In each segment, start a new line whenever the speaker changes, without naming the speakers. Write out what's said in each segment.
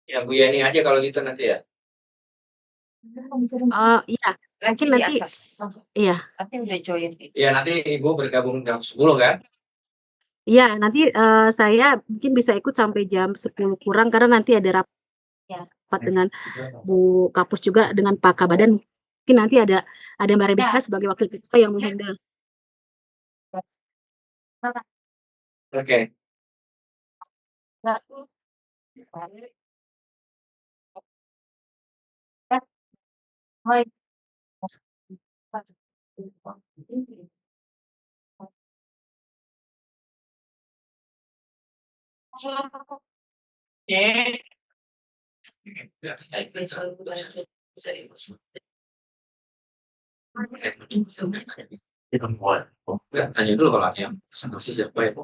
Ya Bu Yeni aja kalau gitu nanti ya?
Oh, iya,
Lagi
mungkin
di
nanti
atas.
iya.
Tapi udah join itu.
Iya nanti Ibu bergabung jam 10 kan?
Iya, nanti, saya mungkin bisa ikut sampai jam 10 kurang karena nanti ada rapat dengan Bu Kapus juga dengan Pak Kabadan. Mungkin nanti ada Mbak Rebecca sebagai wakil ketua yang menghandle.
Oke. Tanya dulu kalau yang sanksi siapa ya?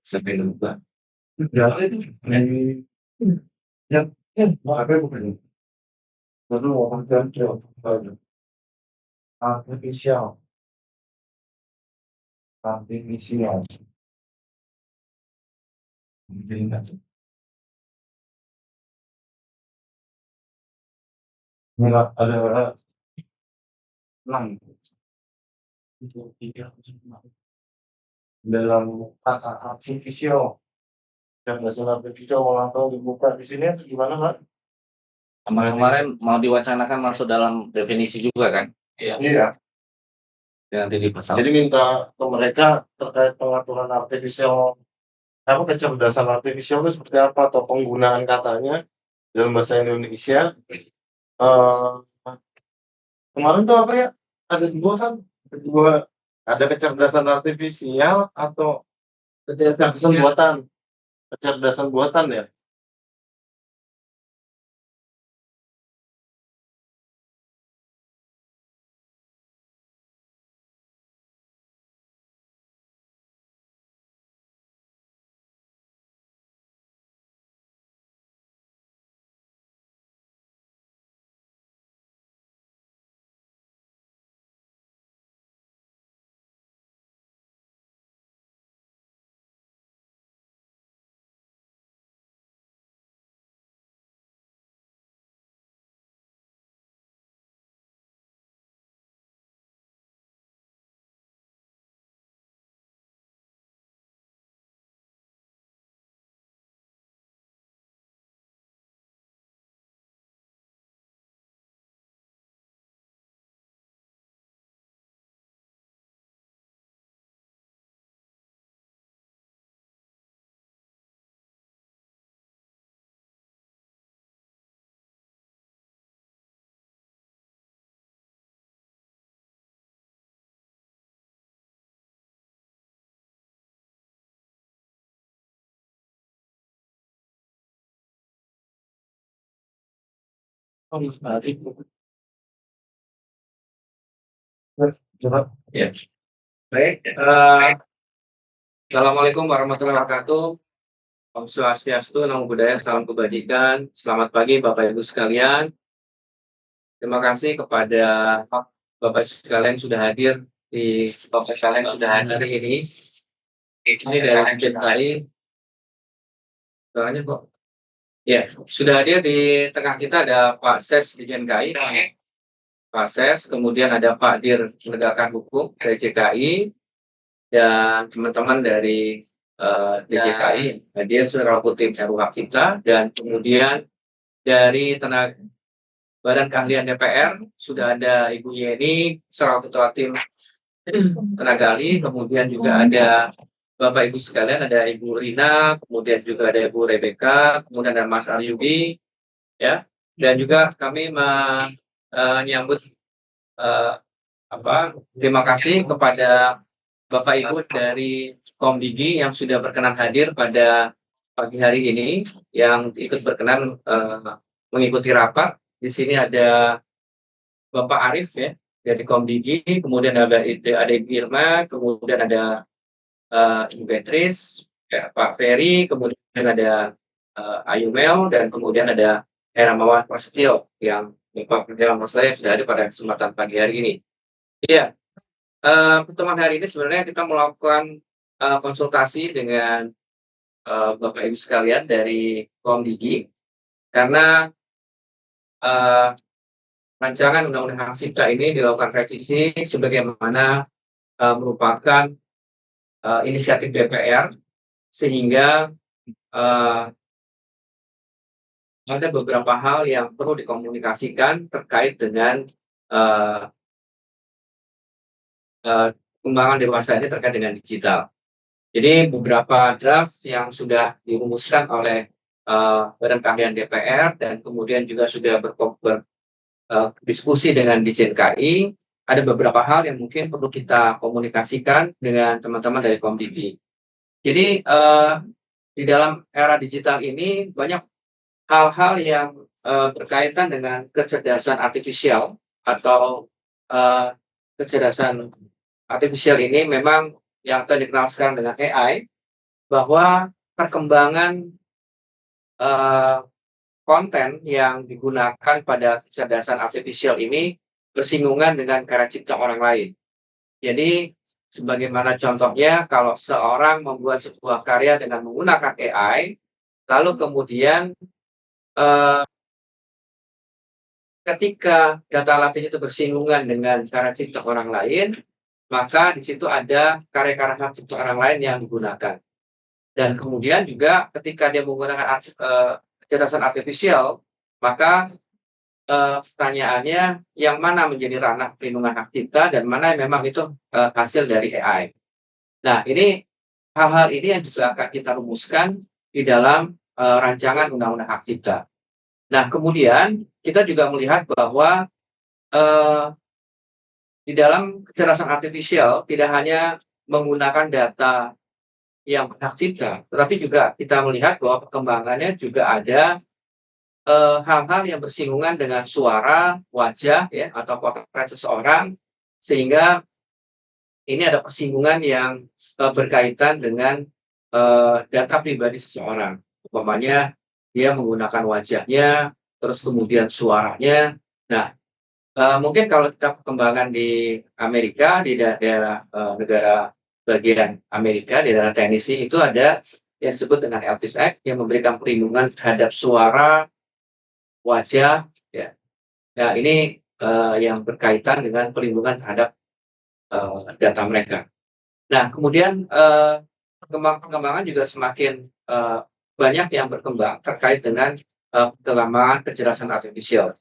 Sampai lupa. Berapa itu? Yang apa bukan? Lalu orang jam artificial, artificial. Enggak ada 6 itu dalam kata artificial dan dasar artificial ulang tahun dibuka di sini atau gimana Pak?
Kemarin-kemarin mau diwacanakan masuk dalam definisi juga kan?
Iya.
Ya, nanti di pasal.
Jadi minta ke mereka terkait pengaturan artificial, apa kecerdasan artificial itu seperti apa atau penggunaan katanya dalam bahasa Indonesia. Kemarin tuh apa ya? Ada dua ada kecerdasan artifisial atau kecerdasan buatan. Kecerdasan buatan ya.
Ya. Baik. Assalamualaikum warahmatullahi wabarakatuh. Om Swastiastu, Namo Buddhaya, salam kebajikan. Selamat pagi Bapak Ibu sekalian. Terima kasih kepada Bapak sekalian sudah hadir di ini. Ini dari JKI. Soalnya kok. Ya, sudah hadir di tengah kita ada Pak Ses di JKI. Pak Ses, kemudian ada Pak Dir Penegakan Hukum dari JKI dan teman-teman dari DJKI, dia saudara tim RUH kita, dan kemudian dari tenaga Badan Keahlian DPR sudah ada Ibu Yeni selaku ketua tim tenaga ahli, kemudian juga ada Bapak Ibu sekalian, ada Ibu Rina, kemudian juga ada Ibu Rebecca, kemudian ada Mas Aryudi, ya, dan juga kami menyambut terima kasih kepada Bapak Ibu dari Komdigi yang sudah berkenan hadir pada pagi hari ini, yang ikut berkenan mengikuti rapat. Di sini ada Bapak Arif ya dari Komdigi, kemudian ada Ibu Irma, kemudian ada Ibu Beatrice, ya, Pak Ferry, kemudian ada Ayu Mel, dan kemudian ada Heramawan Prasetyo yang Bapak Heramawan saya sudah ada pada kesempatan pagi hari ini. Iya, pertemuan hari ini sebenarnya kita melakukan konsultasi dengan Bapak Ibu sekalian dari Komdigi karena rancangan Undang-Undang Hak Cipta ini dilakukan revisi sebagaimana merupakan inisiatif DPR, sehingga ada beberapa hal yang perlu dikomunikasikan terkait dengan perkembangan dewasa ini terkait dengan digital. Jadi beberapa draft yang sudah dirumuskan oleh Badan Keahlian DPR dan kemudian juga sudah berdiskusi dengan Ditjen KI, ada beberapa hal yang mungkin perlu kita komunikasikan dengan teman-teman dari Komdigi. Jadi di dalam era digital ini banyak hal-hal yang berkaitan dengan kecerdasan artifisial atau kecerdasan artifisial ini memang yang telah dikenal sekarang dengan AI, bahwa perkembangan konten yang digunakan pada kecerdasan artifisial ini bersinggungan dengan karya cipta orang lain. Jadi sebagaimana contohnya kalau seorang membuat sebuah karya dengan menggunakan AI, lalu kemudian ketika data latih itu bersinggungan dengan karya cipta orang lain, maka di situ ada karya-karya hak cipta orang lain yang digunakan. Dan kemudian juga ketika dia menggunakan kecerdasan artifisial, maka pertanyaannya yang mana menjadi ranah perlindungan hak cipta dan mana yang memang itu hasil dari AI. Nah, ini hal-hal ini yang juga akan kita rumuskan di dalam rancangan Undang-Undang Hak Cipta. Nah, kemudian kita juga melihat bahwa di dalam kecerdasan artifisial tidak hanya menggunakan data yang hak cipta, tetapi juga kita melihat bahwa perkembangannya juga ada hal-hal yang bersinggungan dengan suara, wajah, ya, atau potret seseorang, sehingga ini ada persinggungan yang berkaitan dengan data pribadi seseorang. Umpamanya dia menggunakan wajahnya, terus kemudian suaranya. Nah, mungkin kalau kita perkembangan di Amerika, di daerah negara bagian Amerika, di daerah Tennessee, itu ada yang disebut dengan Elvis Act yang memberikan perlindungan terhadap suara, wajah, ya. Nah, ini yang berkaitan dengan perlindungan terhadap data mereka. Nah, kemudian perkembangan juga semakin banyak yang berkembang terkait dengan perkembangan kecerdasan artifisial.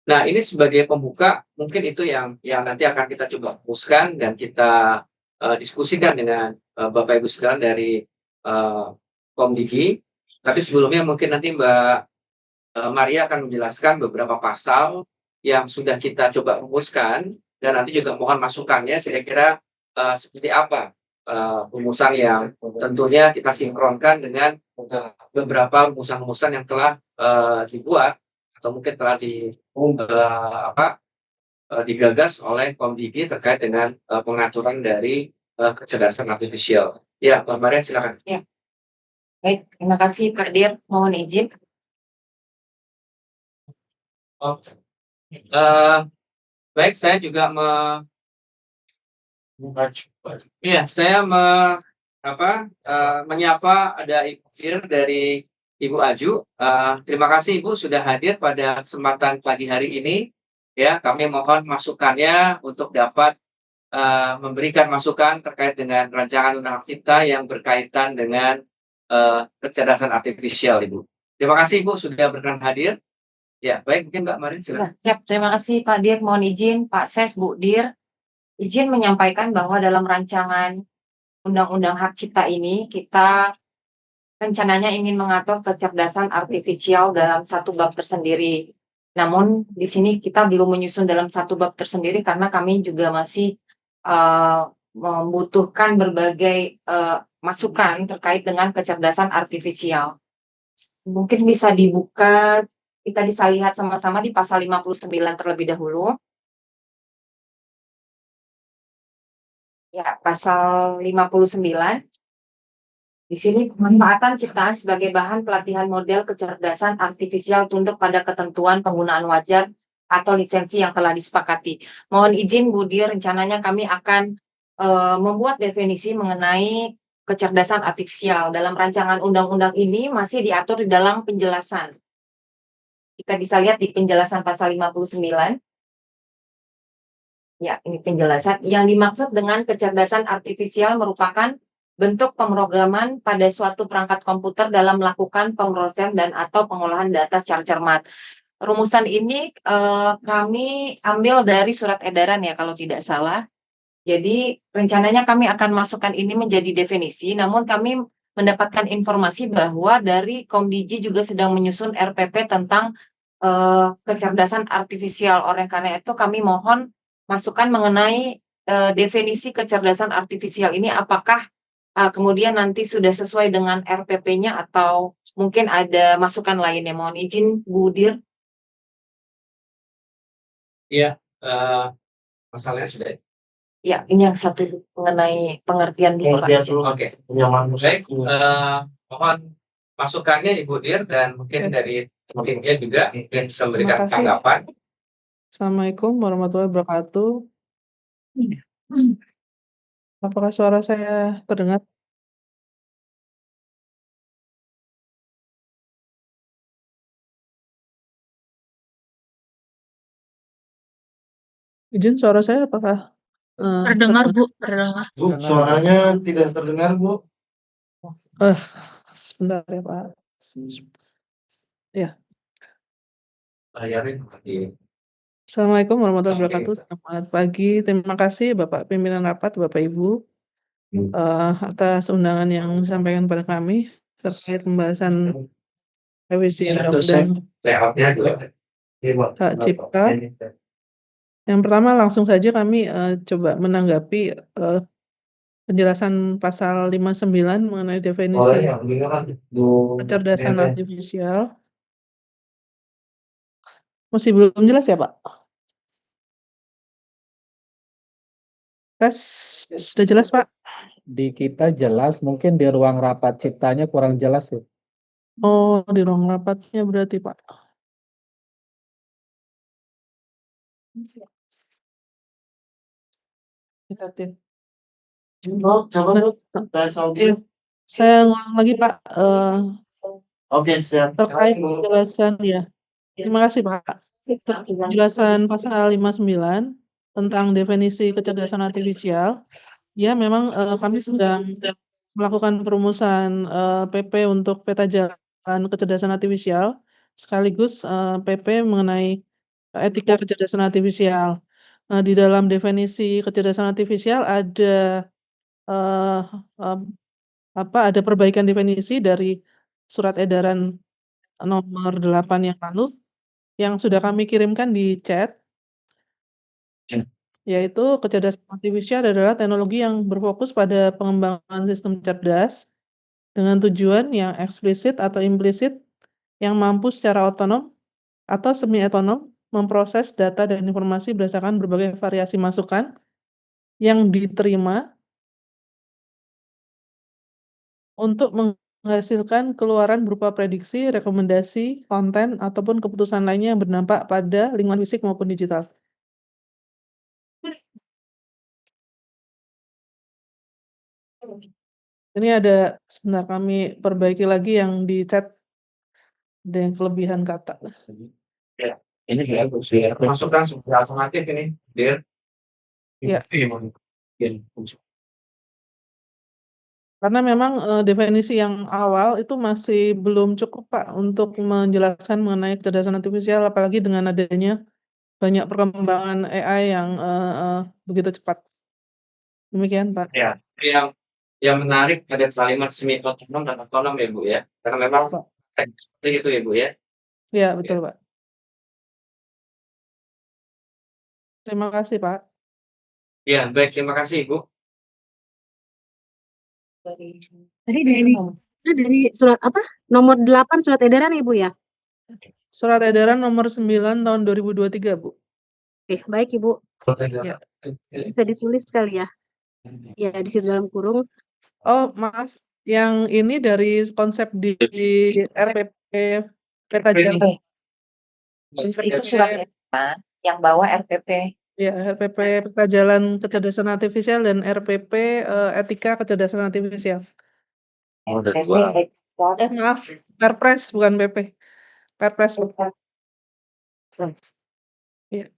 Nah, ini sebagai pembuka, mungkin itu yang nanti akan kita coba rumuskan dan kita diskusikan dengan Bapak Ibu sekalian dari Komdigi. Tapi sebelumnya mungkin nanti Mbak Maria akan menjelaskan beberapa pasal yang sudah kita coba rumuskan, dan nanti juga mohon masukannya kira-kira seperti apa rumusan yang tentunya kita sinkronkan dengan beberapa rumusan-rumusan yang telah dibuat atau mungkin telah digagas oleh Komdigi terkait dengan pengaturan dari kecerdasan artifisial. Ya, Mbak Maria silakan.
Ya. Baik, terima kasih Pak Dir. Mohon izin.
Baik, saya juga menyapa ada Ibu Fir dari Ibu Aju. Terima kasih Ibu sudah hadir pada kesempatan pagi hari ini. Ya, kami mohon masukannya untuk dapat memberikan masukan terkait dengan rancangan Undang-Undang Hak Cipta yang berkaitan dengan kecerdasan artifisial, Ibu. Terima kasih Ibu sudah berkenan hadir. Ya, baik, mungkin Mbak Marin silakan.
Siap, terima kasih Pak Dir. Mohon izin Pak Ses, Bu Dir. Izin menyampaikan bahwa dalam rancangan Undang-Undang Hak Cipta ini kita rencananya ingin mengatur kecerdasan artifisial dalam satu bab tersendiri. Namun di sini kita belum menyusun dalam satu bab tersendiri karena kami juga masih membutuhkan berbagai masukan terkait dengan kecerdasan artifisial. Mungkin bisa dibuka, kita bisa lihat sama-sama di pasal 59 terlebih dahulu. Ya, pasal 59. Di sini pemanfaatan ciptaan sebagai bahan pelatihan model kecerdasan artifisial tunduk pada ketentuan penggunaan wajar atau lisensi yang telah disepakati. Mohon izin Bu Dir, rencananya kami akan membuat definisi mengenai kecerdasan artifisial. Dalam rancangan undang-undang ini masih diatur di dalam penjelasan. Kita bisa lihat di penjelasan pasal 59. Ya, ini penjelasan. Yang dimaksud dengan kecerdasan artifisial merupakan bentuk pemrograman pada suatu perangkat komputer dalam melakukan pemrosesan dan atau pengolahan data secara cermat. Rumusan ini kami ambil dari surat edaran ya kalau tidak salah. Jadi rencananya kami akan masukkan ini menjadi definisi, namun kami mendapatkan informasi bahwa dari Komdiji juga sedang menyusun RPP tentang kecerdasan artifisial. Oleh karena itu kami mohon masukan mengenai definisi kecerdasan artifisial ini apakah kemudian nanti sudah sesuai dengan RPP-nya atau mungkin ada masukan lainnya. Mohon izin Bu Dir.
Iya, masalahnya sudah.
Ya, ini yang satu mengenai pengertian dulu Pak.
Pengertian
Izin.
dulu.
Oke.
Penyamaan
Baik,
pusat.
mohon masukannya Ibu Dir dan mungkin dari timnya juga yang bisa memberikan
Terima kasih.
tanggapan.
Assalamualaikum warahmatullahi wabarakatuh. Apakah suara saya terdengar? Izin suara saya apakah
Terdengar Bu, terdengar.
Bu, suaranya tidak terdengar, Bu.
Sebentar ya Pak. Ya.
Layarin di
Assalamualaikum warahmatullahi
Oke.
wabarakatuh. Selamat pagi. Terima kasih Bapak Pimpinan Rapat, Bapak Ibu, atas undangan yang disampaikan pada kami terkait pembahasan revisi undang-undang
layoutnya juga.
hak cipta. Yang pertama langsung saja kami coba menanggapi penjelasan pasal 59 mengenai definisi kecerdasan artifisial. Masih belum jelas ya Pak? Tes, sudah jelas Pak?
Di kita jelas, mungkin di ruang rapat ciptanya kurang jelas ya.
Oh, di ruang rapatnya berarti Pak.
Coba Bu, tes audio.
Saya ngulang lagi Pak,
Oke, siap.
terkait penjelasan ya. Terima kasih Pak. Penjelasan pasal 59 tentang definisi kecerdasan artifisial. Ya, memang kami sedang melakukan perumusan PP untuk peta jalan kecerdasan artifisial, sekaligus PP mengenai etika kecerdasan artifisial. Di dalam definisi kecerdasan artifisial ada ada perbaikan definisi dari surat edaran nomor 8 yang lalu yang sudah kami kirimkan di chat. Yaitu kecerdasan artifisial adalah teknologi yang berfokus pada pengembangan sistem cerdas dengan tujuan yang eksplisit atau implisit yang mampu secara otonom atau semi-otonom memproses data dan informasi berdasarkan berbagai variasi masukan yang diterima untuk menghasilkan keluaran berupa prediksi, rekomendasi, konten, ataupun keputusan lainnya yang berdampak pada lingkungan fisik maupun digital. Ini ada, sebentar kami perbaiki lagi yang di chat dengan kelebihan kata.
Ya, ini bagus ya. Masukan sebuah alternatif ini, Dir.
Ya. Karena memang definisi yang awal itu masih belum cukup Pak untuk menjelaskan mengenai kecerdasan artifisial, apalagi dengan adanya banyak perkembangan AI yang begitu cepat. Demikian Pak.
Ya, yang menarik ada kalimat semi otonom dan otonom ya Bu ya. Karena memang seperti itu ya Bu ya.
Ya betul Pak. Terima kasih, Pak.
Ya, baik, terima kasih Ibu.
Tadi dari surat apa? Nomor 8 surat edaran Ibu ya?
Surat edaran nomor 9 tahun 2023, Bu.
Oke, baik Ibu.
Ya.
Bisa ditulis kali ya? Ya, di situ dalam kurung.
Oh, maaf. Yang ini dari konsep di RPP peta jalan.
Itu surat edaran yang bawa RPP.
Ya, RPP peta jalan kecerdasan artifisial dan RPP etika kecerdasan artifisial.
Oh, ada
RPP
dua.
Maaf, Perpres bukan PP. Perpres. Iya.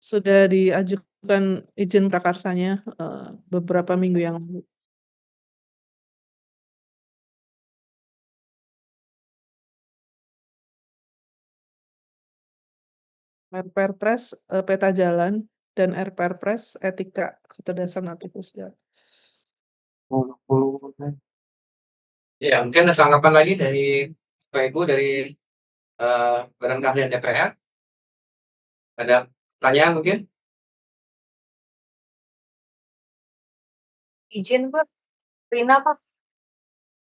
Sudah diajukan izin prakarsanya beberapa minggu yang lalu. Perpres peta jalan dan Perpres etika kecerdasan artifisial.
Ya, mungkin ada tanggapan lagi dari Bapak Ibu dari Badan Keahlian DPR. Ada pertanyaan mungkin?
Izin Pak, Rina Pak,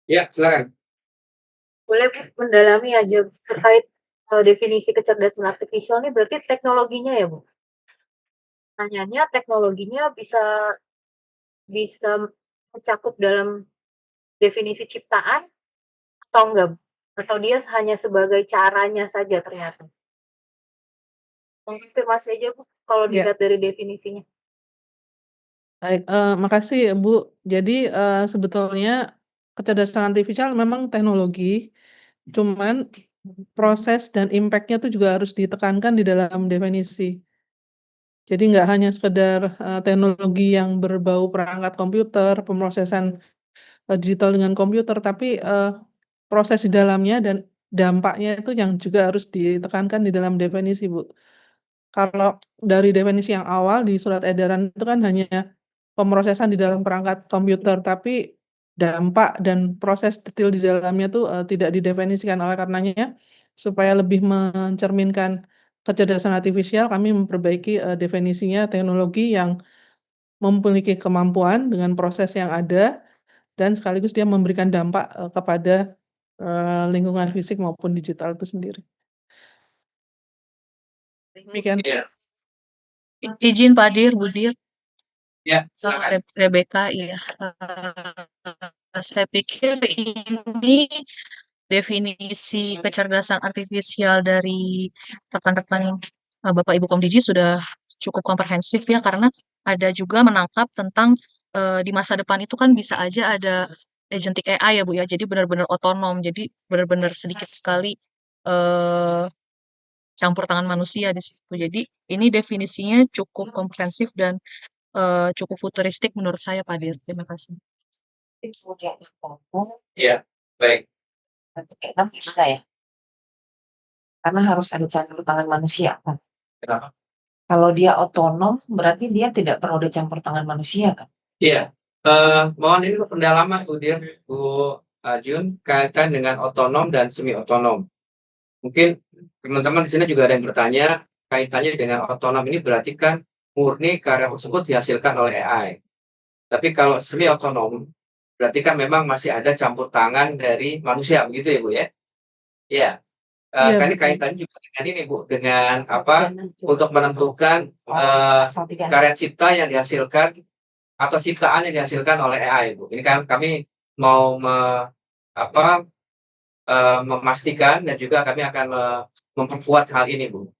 Ya, silakan.
boleh Bu mendalami aja terkait definisi kecerdasan artifisial ini berarti teknologinya ya Bu? Pertanyaannya teknologinya bisa mencakup dalam definisi ciptaan atau enggak Bu? Atau dia hanya sebagai caranya saja ternyata? Konfirmasi aja Bu kalau
Ya.
dilihat dari definisinya.
Baik, makasih Bu. Jadi sebetulnya kecerdasan artifisial memang teknologi, cuman proses dan impact-nya tuh juga harus ditekankan di dalam definisi. Jadi nggak hanya sekedar teknologi yang berbau perangkat komputer, pemrosesan digital dengan komputer, tapi proses di dalamnya dan dampaknya itu yang juga harus ditekankan di dalam definisi, Bu. Kalau dari definisi yang awal di surat edaran itu kan hanya pemrosesan di dalam perangkat komputer, tapi dampak dan proses detail di dalamnya tuh tidak didefinisikan. Oleh karenanya, supaya lebih mencerminkan kecerdasan artifisial, kami memperbaiki definisinya teknologi yang memiliki kemampuan dengan proses yang ada dan sekaligus dia memberikan dampak kepada lingkungan fisik maupun digital itu sendiri. Demikian.
Ya.
Izin Pak Dir, Bu Dir.
Ya, silakan.
Rebecca, iya. Saya pikir ini definisi kecerdasan artifisial dari rekan-rekan Bapak Ibu Komdiji sudah cukup komprehensif ya, karena ada juga menangkap tentang di masa depan itu kan bisa aja ada agentic AI ya Bu ya, jadi benar-benar otonom, jadi benar-benar sedikit sekali campur tangan manusia di situ. Jadi ini definisinya cukup komprehensif dan cukup futuristik menurut saya Pak Dir. Terima kasih.
Ya, baik.
Enam bisa ya? Karena harus ada campur tangan manusia kan.
Kenapa?
Kalau dia otonom berarti dia tidak perlu ada campur tangan manusia kan?
Iya. Mohon ini pendalaman Bu Dir, Bu Jun, kaitan dengan otonom dan semi otonom. Mungkin teman-teman di sini juga ada yang bertanya kaitannya dengan otonom ini berarti kan murni karya tersebut dihasilkan oleh AI. Tapi kalau semi otonom berarti kan memang masih ada campur tangan dari manusia, begitu ya Bu ya? Iya.
Iya,
Kan ini
betul.
kaitannya juga dengan ini Bu, dengan apa? Untuk menentukan karya cipta yang dihasilkan atau ciptaan yang dihasilkan oleh AI Bu. Ini kan kami mau memastikan dan juga kami akan memperkuat hal ini Bu.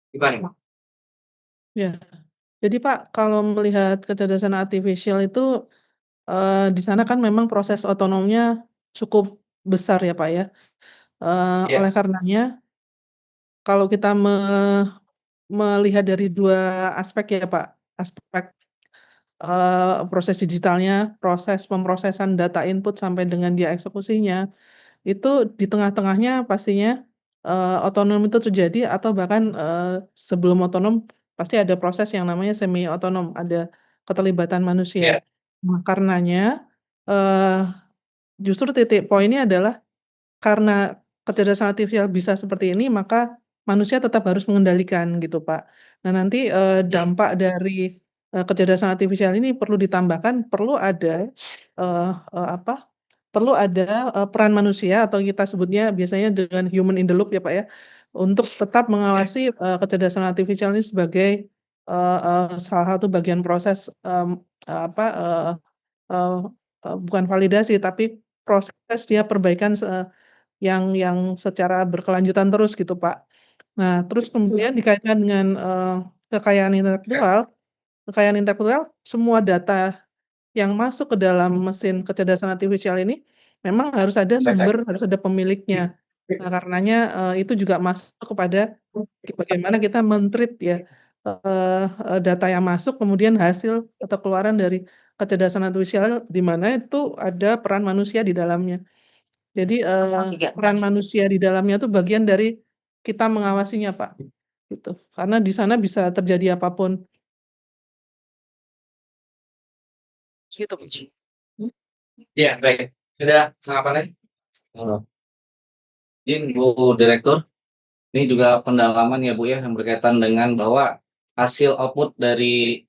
Gimana Pak?
Ya. Jadi Pak, kalau melihat kecerdasan artifisial itu di sana kan memang proses otonomnya cukup besar ya Pak ya.
Iya.
Oleh karenanya, kalau kita melihat dari dua aspek ya Pak, aspek proses digitalnya, proses pemrosesan data input sampai dengan dia eksekusinya, itu di tengah-tengahnya pastinya otonom itu terjadi atau bahkan sebelum otonom pasti ada proses yang namanya semi otonom, ada keterlibatan manusia.
Iya.
Nah, karenanya justru titik poinnya adalah karena kecerdasan artifisial bisa seperti ini, maka manusia tetap harus mengendalikan gitu, Pak. Nah, nanti, dampak dari, kecerdasan artifisial ini perlu ditambahkan, perlu ada, apa, perlu ada, peran manusia atau kita sebutnya biasanya dengan human in the loop ya, Pak, ya, untuk tetap mengawasi, kecerdasan artifisial ini sebagai, salah satu bagian proses, apa, eee bukan validasi, tapi proses dia perbaikan yang secara berkelanjutan terus gitu, Pak. Nah, terus kemudian dikaitkan dengan, kekayaan intelektual, semua data yang masuk ke dalam mesin kecerdasan artifisial ini memang harus ada sumber, harus ada pemiliknya. Nah, karenanya, itu juga masuk kepada bagaimana kita men-treat ya, data yang masuk, kemudian hasil atau keluaran dari kecerdasan artifisial, di mana itu ada peran manusia di dalamnya. Jadi, peran manusia di dalamnya itu bagian dari kita mengawasinya, Pak, gitu. Karena di sana bisa terjadi apapun. Gitu, Pak.
Ya, baik. Sudah apa lagi? Izin Bu Direktur, ini juga pendalaman ya Bu ya, yang berkaitan dengan bahwa hasil output dari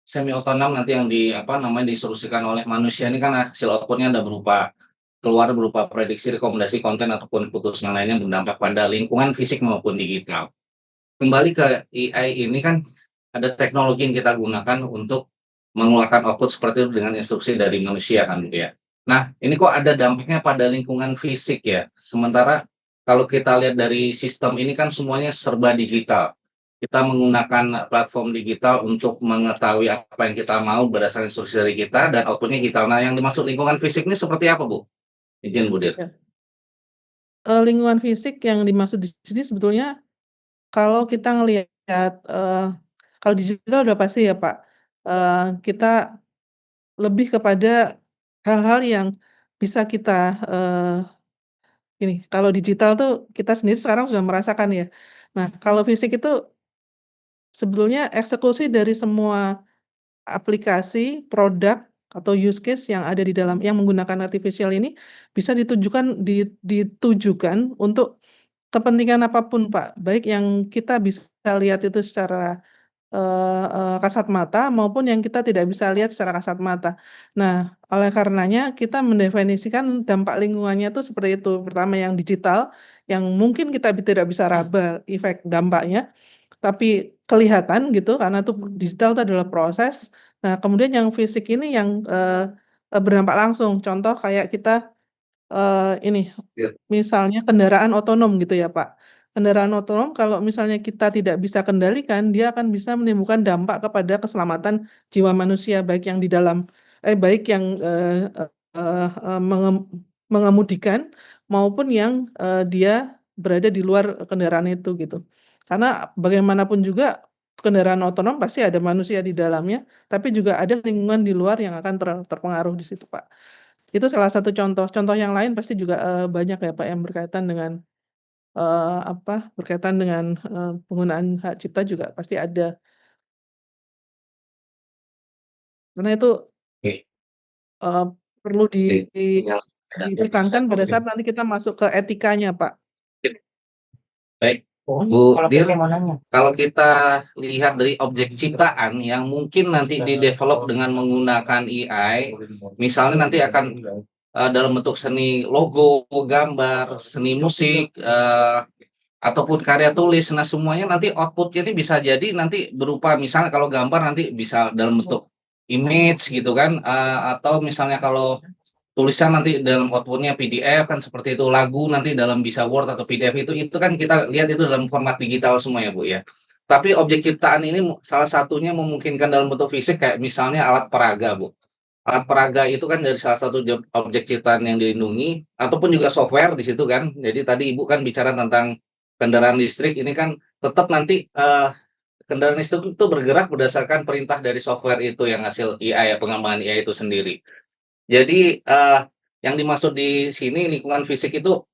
semi otonom nanti yang diinstruksikan oleh manusia ini kan hasil outputnya ada keluar berupa prediksi, rekomendasi konten ataupun keputusan lainnya berdampak pada lingkungan fisik maupun digital. Kembali ke AI ini kan ada teknologi yang kita gunakan untuk mengeluarkan output seperti itu dengan instruksi dari manusia kan gitu ya. Nah, ini kok ada dampaknya pada lingkungan fisik ya. Sementara kalau kita lihat dari sistem ini kan semuanya serba digital. Kita menggunakan platform digital untuk mengetahui apa yang kita mau berdasarkan instruksi dari kita dan outputnya digital. Nah, yang dimaksud lingkungan fisik ini seperti apa, Bu? Izin, Bu Dir.
Ya. Lingkungan fisik yang dimaksud di sini sebetulnya kalau kita ngelihat, kalau digital udah pasti ya, Pak, kita lebih kepada hal-hal yang bisa kita, ini, kalau digital tuh kita sendiri sekarang sudah merasakan ya. Nah, kalau fisik itu sebetulnya eksekusi dari semua aplikasi, produk, atau use case yang ada di dalam yang menggunakan artificial ini bisa ditujukan untuk kepentingan apapun, Pak. Baik yang kita bisa lihat itu secara kasat mata maupun yang kita tidak bisa lihat secara kasat mata. Nah, oleh karenanya kita mendefinisikan dampak lingkungannya itu seperti itu. Pertama yang digital, yang mungkin kita tidak bisa raba efek dampaknya, tapi kelihatan gitu karena itu digital itu adalah proses. Nah, kemudian yang fisik ini yang, berdampak langsung. Contoh kayak kita, ini,
Ya.
misalnya kendaraan otonom gitu ya, Pak. Kendaraan otonom kalau misalnya kita tidak bisa kendalikan, dia akan bisa menimbulkan dampak kepada keselamatan jiwa manusia, baik yang, mengemudikan maupun yang, dia berada di luar kendaraan itu gitu. Karena bagaimanapun juga kendaraan otonom pasti ada manusia di dalamnya, tapi juga ada lingkungan di luar yang akan terpengaruh di situ, Pak. Itu salah satu contoh. Contoh yang lain pasti juga, banyak ya, Pak, yang berkaitan dengan penggunaan hak cipta juga pasti ada. Karena itu,
Oke.
eee, perlu
Tinggal ada
ditekankan pada saat nanti kita masuk ke etikanya, Pak.
Baik, Bu Dir, kalau kita lihat dari objek ciptaan yang mungkin nanti di-develop dengan menggunakan AI, misalnya nanti akan dalam bentuk seni logo, gambar, seni musik, ataupun karya tulis. Nah, semuanya nanti output-nya ini bisa jadi nanti berupa misalnya kalau gambar nanti bisa dalam bentuk image gitu kan, atau misalnya kalau tulisan nanti dalam output-nya PDF kan seperti itu, lagu nanti dalam bisa Word atau PDF itu kan kita lihat itu dalam format digital semua ya, Bu, ya. Tapi objek ciptaan ini salah satunya memungkinkan dalam bentuk fisik kayak misalnya alat peraga, Bu. Alat peraga itu kan dari salah satu objek ciptaan yang dilindungi ataupun juga software di situ kan. Jadi tadi Ibu kan bicara tentang kendaraan listrik, ini kan tetap nanti, kendaraan listrik itu bergerak berdasarkan perintah dari software itu yang hasil AI ya, pengembangan AI itu sendiri. Jadi, yang dimaksud di sini lingkungan fisik itu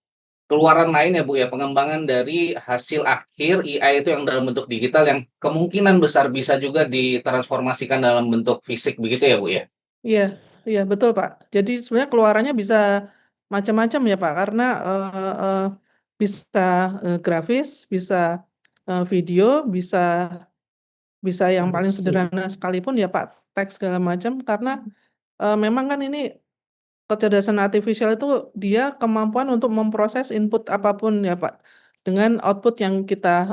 keluaran lain ya, Bu, ya, pengembangan dari hasil akhir AI itu yang dalam bentuk digital yang kemungkinan besar bisa juga ditransformasikan dalam bentuk fisik begitu ya, Bu, ya?
Iya iya betul, Pak. Jadi sebenarnya keluarannya bisa macam-macam ya, Pak, karena, bisa grafis, bisa video, bisa yang paling sederhana sekalipun ya Pak, teks segala macam karena memang kan ini kecerdasan artifisial itu dia kemampuan untuk memproses input apapun ya Pak, dengan output yang kita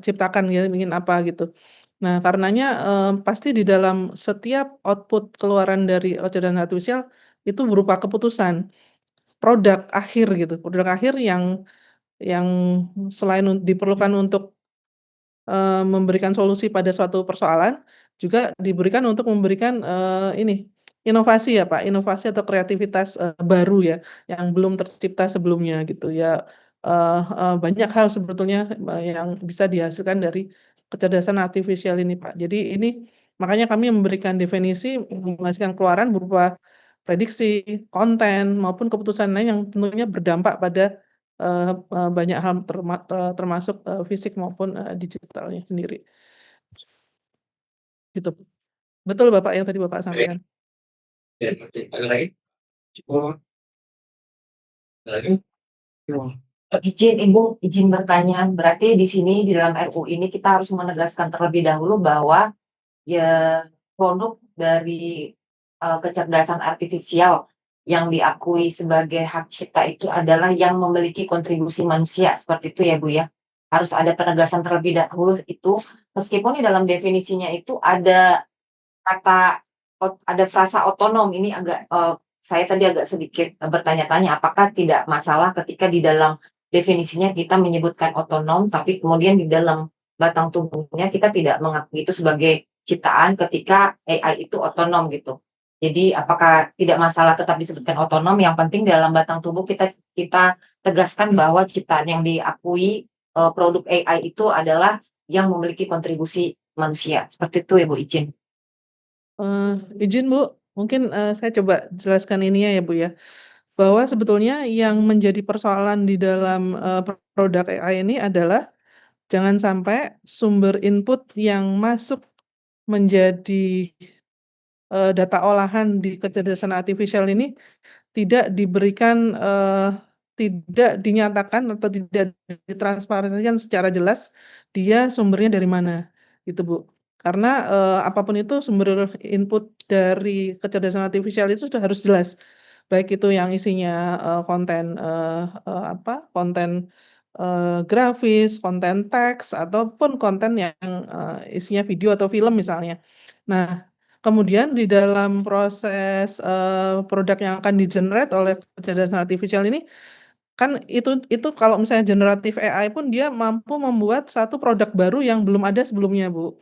ciptakan ya, ingin apa gitu. Nah, karenanya pasti di dalam setiap output keluaran dari kecerdasan artifisial itu berupa keputusan, produk akhir gitu, produk akhir yang selain diperlukan untuk memberikan solusi pada suatu persoalan, juga diberikan untuk memberikan inovasi ya Pak, inovasi atau kreativitas baru ya, yang belum tercipta sebelumnya gitu ya. Banyak hal sebetulnya yang bisa dihasilkan dari kecerdasan artifisial ini Pak. Jadi ini makanya kami memberikan definisi menghasilkan keluaran berupa prediksi, konten maupun keputusan lain yang tentunya berdampak pada banyak hal termasuk fisik maupun digitalnya sendiri. Gitu. Betul Bapak yang tadi Bapak sampaikan.
Ada lagi? Cukup. Ada lagi?
Izin Ibu, izin bertanya. Berarti di sini di dalam RU ini kita harus menegaskan terlebih dahulu bahwa ya produk dari kecerdasan artifisial yang diakui sebagai hak cipta itu adalah yang memiliki kontribusi manusia, seperti itu ya Bu ya. Harus ada penegasan terlebih dahulu itu, meskipun di dalam definisinya itu ada kata ada frasa otonom. Ini agak saya tadi agak sedikit bertanya-tanya apakah tidak masalah ketika di dalam definisinya kita menyebutkan otonom, tapi kemudian di dalam batang tubuhnya kita tidak mengakui itu sebagai ciptaan ketika AI itu otonom gitu. Jadi apakah tidak masalah tetap disebutkan otonom, yang penting dalam batang tubuh kita tegaskan bahwa ciptaan yang diakui produk AI itu adalah yang memiliki kontribusi manusia. Seperti itu ya Bu, izin.
Izin Bu, mungkin saya coba jelaskan ini ya Bu ya, bahwa sebetulnya yang menjadi persoalan di dalam produk AI ini adalah jangan sampai sumber input yang masuk menjadi data olahan di kecerdasan artifisial ini tidak diberikan, tidak dinyatakan atau tidak ditransparansikan secara jelas dia sumbernya dari mana, gitu Bu. Karena apapun itu sumber input dari kecerdasan artifisial itu sudah harus jelas, baik itu yang isinya konten konten grafis, konten teks, ataupun konten yang isinya video atau film misalnya. Nah, kemudian di dalam proses produk yang akan di-generate oleh kecerdasan artifisial ini, kan itu kalau misalnya generatif AI pun dia mampu membuat satu produk baru yang belum ada sebelumnya, Bu.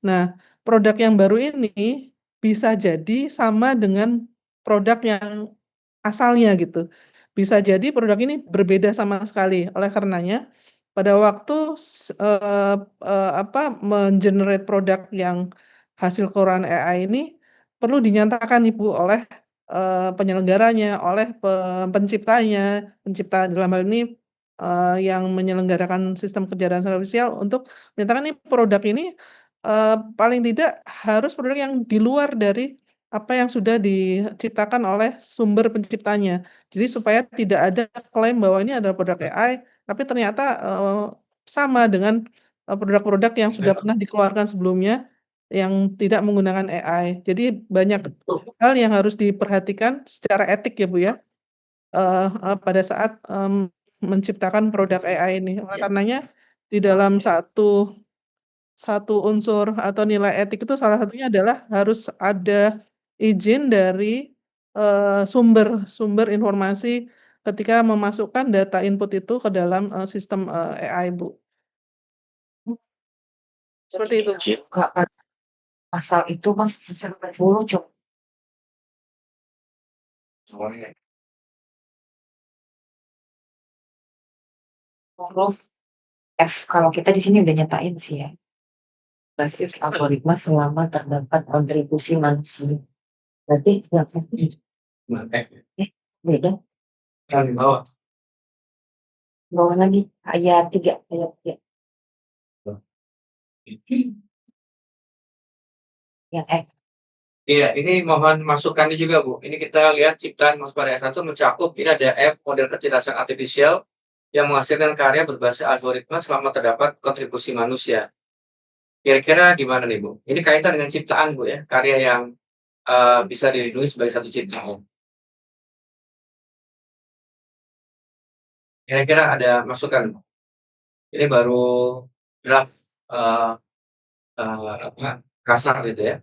Nah, produk yang baru ini bisa jadi sama dengan produk yang asalnya gitu. Bisa jadi produk ini berbeda sama sekali. Oleh karenanya, pada waktu men-generate produk yang hasil keluaran AI ini perlu dinyatakan Ibu oleh penyelenggaranya, oleh penciptanya, pencipta dalam hal ini yang menyelenggarakan sistem kecerdasan artifisial untuk menyatakan nih produk ini paling tidak harus produk yang di luar dari apa yang sudah diciptakan oleh sumber penciptanya. Jadi supaya tidak ada klaim bahwa ini adalah produk AI, tapi ternyata sama dengan produk-produk yang sudah pernah dikeluarkan sebelumnya yang tidak menggunakan AI. Jadi banyak hal yang harus diperhatikan secara etik ya Bu ya, pada saat menciptakan produk AI ini. Oleh karenanya di dalam satu unsur atau nilai etik itu salah satunya adalah harus ada izin dari sumber informasi ketika memasukkan data input itu ke dalam sistem AI Bu. Seperti itu.
Pasal itu Mas, pasal 40 coba. Huruf F, kalau kita di sini udah nyatain sih ya. Basis algoritma selama terdapat kontribusi manusia. Berarti beda.
Yang bawah.
Bawah lagi ayat 3, ayat 3. Yang F.
Iya, ini mohon masukannya juga Bu. Ini kita lihat ciptaan Mas Pada 1 mencakup, ini ada F, model kecerdasan artifisial, yang menghasilkan karya berbasis algoritma selama terdapat kontribusi manusia. Kira-kira gimana nih, Bu? Ini kaitan dengan ciptaan, Bu, ya, karya yang, bisa dilindungi sebagai satu ciptaan. Kira-kira ada masukan? Ini baru draft, eee apa, kasar gitu ya.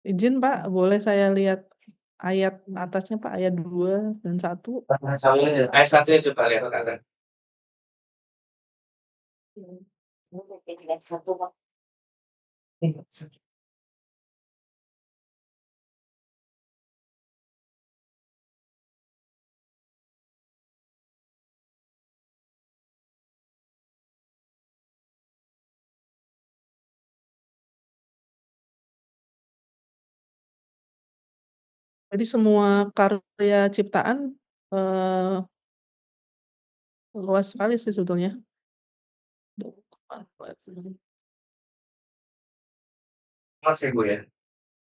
Izin Pak, boleh saya lihat ayat atasnya Pak, ayat 2 dan 1?
Ayat 1-nya coba lihat, Kak.
Jadi semua karya ciptaan, luas sekali sih sebetulnya.
Mas ya, Bu, ya?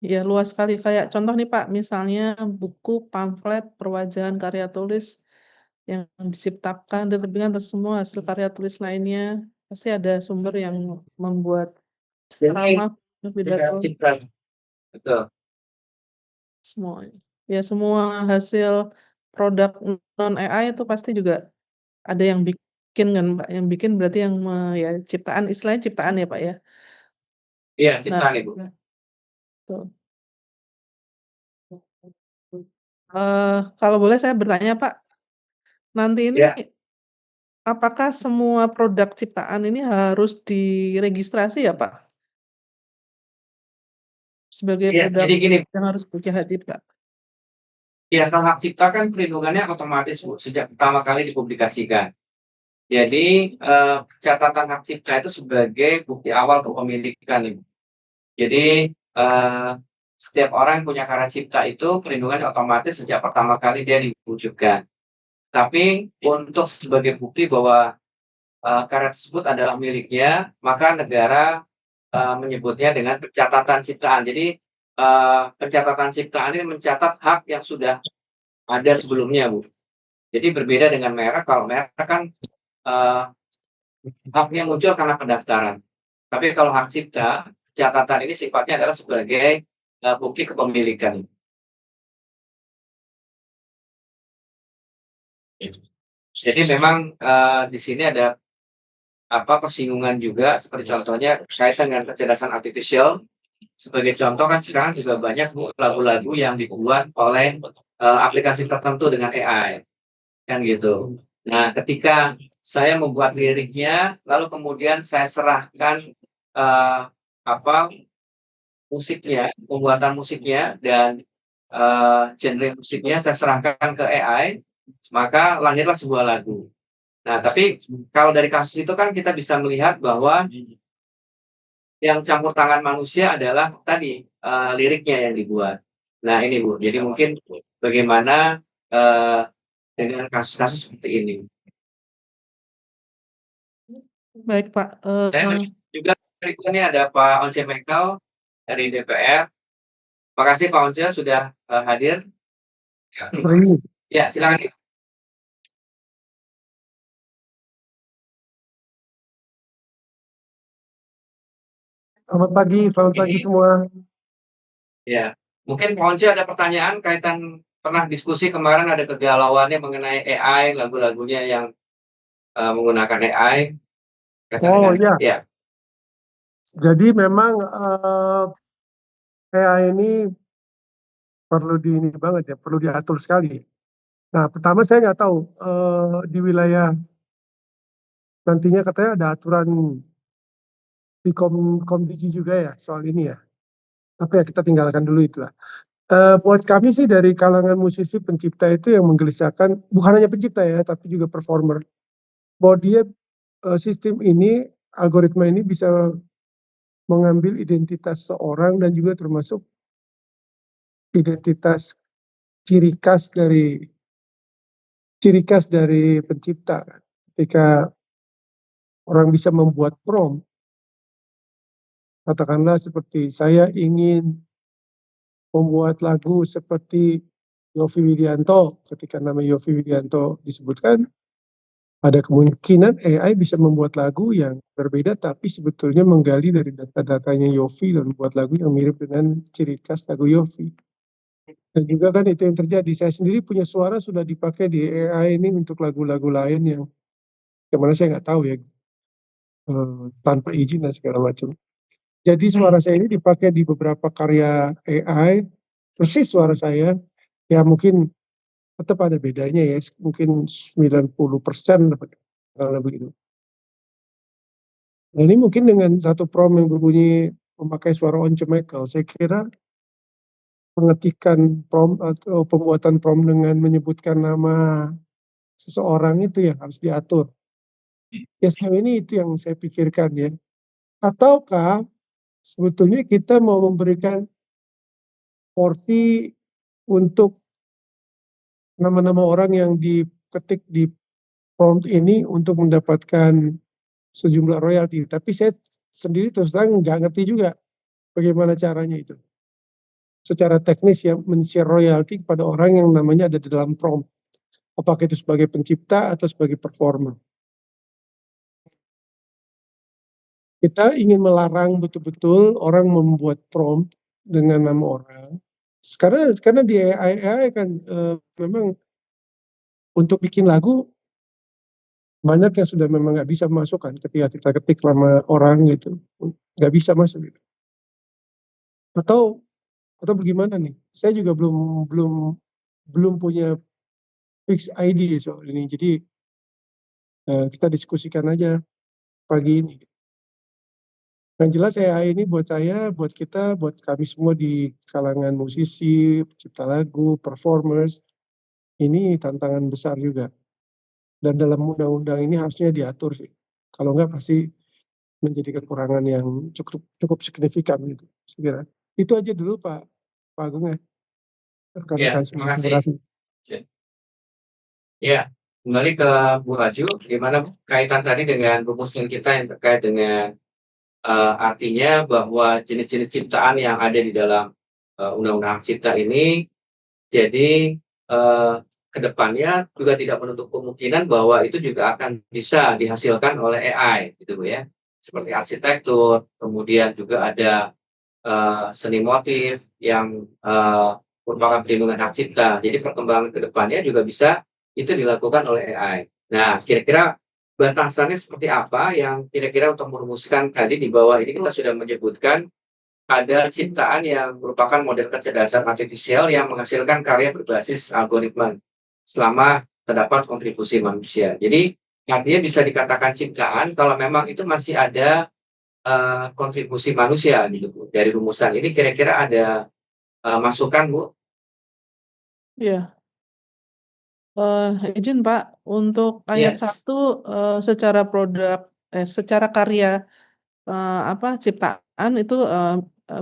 Iya, luas sekali. Kayak contoh nih Pak, misalnya buku, pamflet, perwajahan karya tulis yang diciptakan, diterbitkan, atau semua hasil karya tulis lainnya, pasti ada sumber yang membuat ceramah, pidato,
Betul.
semua. Ya, semua hasil produk non AI itu pasti juga ada yang bikin kan Pak, yang bikin berarti yang ya ciptaan, istilahnya ciptaan ya Pak ya.
Iya,
Nah,
ciptaan, Ibu.
betul. Kalau boleh saya bertanya Pak, nanti ini
Ya.
apakah semua produk ciptaan ini harus diregistrasi ya Pak? Sebagai
Iya,
produk
jadi gini,
yang harus punya hak cipta.
ya kalau hak cipta kan perlindungannya otomatis, Bu, sejak pertama kali dipublikasikan. Jadi, catatan hak cipta itu sebagai bukti awal kepemilikan, Ibu. Jadi, setiap orang yang punya karya cipta itu perlindungannya otomatis sejak pertama kali dia diwujudkan. Tapi untuk sebagai bukti bahwa, karya tersebut adalah miliknya, maka negara, menyebutnya dengan pencatatan ciptaan. Jadi, pencatatan ciptaan ini mencatat hak yang sudah ada sebelumnya, Bu. Jadi berbeda dengan merek, kalau merek kan, haknya muncul karena pendaftaran. Tapi kalau hak cipta, catatan ini sifatnya adalah sebagai, bukti kepemilikan. Jadi memang, di sini ada persinggungan juga, seperti contohnya kaitan dengan kecerdasan artifisial. Sebagai contoh kan sekarang juga banyak, Bu, lagu-lagu yang dibuat oleh, aplikasi tertentu dengan AI, kan gitu. Nah, ketika saya membuat liriknya, lalu kemudian saya serahkan, eee, apa, musiknya, pembuatan musiknya dan, genre musiknya saya serahkan ke AI, maka lahirlah sebuah lagu. Nah, tapi kalau dari kasus itu kan kita bisa melihat bahwa yang campur tangan manusia adalah tadi, liriknya yang dibuat. Nah ini, Bu, jadi mungkin bagaimana, eee, dengan kasus-kasus seperti ini.
Baik Pak,
Saya juga berikutnya ada Pak Once Mekel dari DPR. Terima kasih Pak Once sudah, hadir. Ya, silakan.
Selamat pagi semua.
Ya, mungkin Pak Once ada pertanyaan kaitan pernah diskusi kemarin ada kegalauannya mengenai AI, lagu-lagunya yang, menggunakan AI.
Oh iya,
Ya.
jadi memang AI ini perlu ini banget ya, perlu diatur sekali. Nah, pertama saya nggak tahu di wilayah nantinya katanya ada aturan di Komdigi juga ya soal ini ya. Tapi ya kita tinggalkan dulu itulah. Buat kami sih dari kalangan musisi pencipta itu yang menggelisahkan, bukan hanya pencipta ya, tapi juga performer. Bahwa dia sistem ini, algoritma ini bisa mengambil identitas seorang dan juga termasuk identitas ciri khas dari pencipta. Ketika orang bisa membuat prompt, katakanlah seperti saya ingin membuat lagu seperti Yovie Widianto, ketika nama Yovie Widianto disebutkan, ada kemungkinan AI bisa membuat lagu yang berbeda tapi sebetulnya menggali dari data-datanya Yovie dan membuat lagu yang mirip dengan ciri khas lagu Yovie. Dan juga kan itu yang terjadi. Saya sendiri punya suara sudah dipakai di AI ini untuk lagu-lagu lain yang mana saya nggak tahu ya, tanpa izin dan segala macam. Jadi suara saya ini dipakai di beberapa karya AI, persis suara saya, ya mungkin tetap ada bedanya ya, mungkin 90% kalau begitu. Nah ini mungkin dengan satu prompt yang berbunyi memakai suara Once Michael, saya kira pengetikan prompt atau pembuatan prompt dengan menyebutkan nama seseorang itu yang harus diatur. Ya sejauh ini itu yang saya pikirkan ya. Ataukah sebetulnya kita mau memberikan porsi untuk nama-nama orang yang diketik di prompt ini untuk mendapatkan sejumlah royalti. Tapi saya sendiri terus terang nggak ngerti juga bagaimana caranya itu. Secara teknis ya men-share royalti kepada orang yang namanya ada di dalam prompt. Apakah itu sebagai pencipta atau sebagai performer. Kita ingin melarang betul-betul orang membuat prompt dengan nama orang. Karena di AI kan memang untuk bikin lagu banyak yang sudah memang nggak bisa masukkan ketika kita ketik nama orang gitu, nggak bisa masuk gitu. Atau bagaimana nih? Saya juga belum punya fix ID soal ini. Jadi kita diskusikan aja pagi ini. Yang jelas AI ini buat saya, buat kita, buat kami semua di kalangan musisi, pencipta lagu, performers, ini tantangan besar juga. Dan dalam undang-undang ini harusnya diatur sih. Kalau enggak pasti menjadi kekurangan yang cukup signifikan gitu. Saya kira. Itu aja dulu Pak Agung ya.
Ya, terima kasih. Ya, kembali ke Bu Raju, gimana Bu? Kaitan tadi dengan rumusan kita yang terkait dengan artinya bahwa jenis-jenis ciptaan yang ada di dalam Undang-Undang Hak Cipta ini, jadi ke depannya juga tidak menutup kemungkinan bahwa itu juga akan bisa dihasilkan oleh AI, gitu Bu ya. Seperti arsitektur, kemudian juga ada seni motif yang merupakan perlindungan hak cipta. Jadi perkembangan ke depannya juga bisa itu dilakukan oleh AI. Nah, kira-kira batasannya seperti apa yang kira-kira untuk merumuskan tadi di bawah ini kita sudah menyebutkan ada ciptaan yang merupakan model kecerdasan artifisial yang menghasilkan karya berbasis algoritma selama terdapat kontribusi manusia. Jadi artinya bisa dikatakan ciptaan kalau memang itu masih ada kontribusi manusia gitu Bu. Dari rumusan ini kira-kira ada masukan Bu?
Iya. Izin Pak, untuk ayat
Yes.
1 secara karya ciptaan itu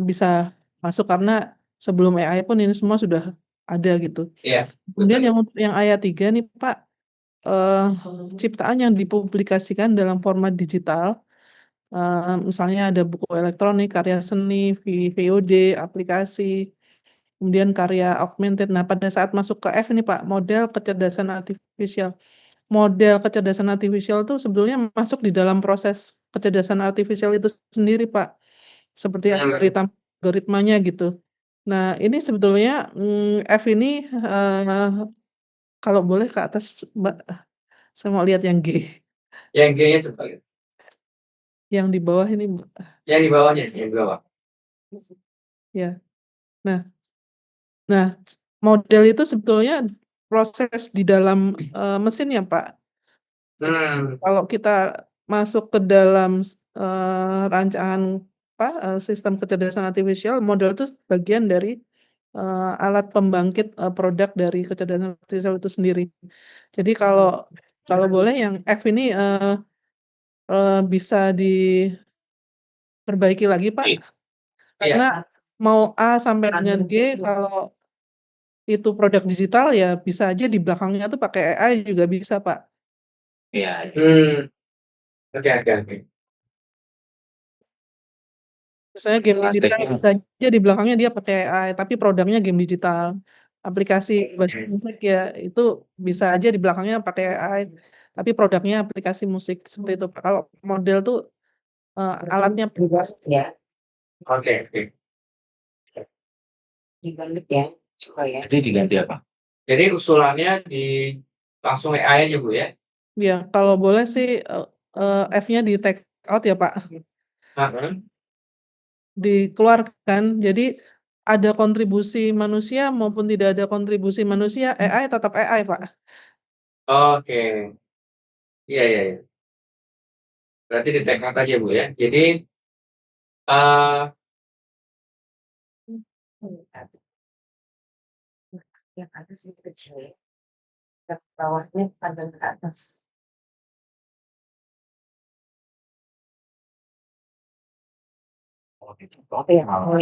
bisa masuk karena sebelum AI pun ini semua sudah ada gitu.
Iya.
Kemudian yang ayat 3 nih Pak, ciptaan yang dipublikasikan dalam format digital, misalnya ada buku elektronik, karya seni, VOD, aplikasi, kemudian karya augmented. Nah, pada saat masuk ke F ini Pak, model kecerdasan artifisial. Model kecerdasan artifisial itu sebetulnya masuk di dalam proses kecerdasan artifisial itu sendiri Pak. Seperti algoritmanya gitu. Nah, ini sebetulnya F ini kalau boleh ke atas Mbak, saya mau lihat yang G.
Yang G-nya coba lihat.
Yang di bawah ini Mbak.
Yang di bawahnya sih, yang di bawah.
Ya. Nah, model itu sebetulnya proses di dalam mesin ya Pak. Kalau kita masuk ke dalam rancangan sistem kecerdasan artifisial, model itu bagian dari alat pembangkit produk dari kecerdasan artifisial itu sendiri. Jadi kalau boleh yang F ini bisa diperbaiki lagi Pak. Karena mau A sampai dengan G, kalau itu produk digital ya bisa aja di belakangnya tuh pakai AI juga bisa, Pak.
Iya.
Oke, oke, oke.
Misalnya game digital
Teknik.
bisa aja di belakangnya dia pakai AI, tapi produknya game digital. Aplikasi bahasa musik ya itu bisa aja di belakangnya pakai AI, tapi produknya aplikasi musik seperti itu, Pak. Kalau model tuh alatnya bebas.
Ya,
Oke, oke.
dibalik ya, coba ya.
Jadi diganti apa?
Jadi usulannya langsung AI aja, Bu, ya?
Ya, kalau boleh sih F-nya di take out ya, Pak.
Heeh.
Dikeluarkan. Jadi ada kontribusi manusia maupun tidak ada kontribusi manusia, AI tetap AI, Pak.
Oke. Iya, iya, iya. Berarti di take out aja, Bu, ya? Jadi,
Yang atas ini kecil ya. Ke bawahnya pada ke atas. Oke,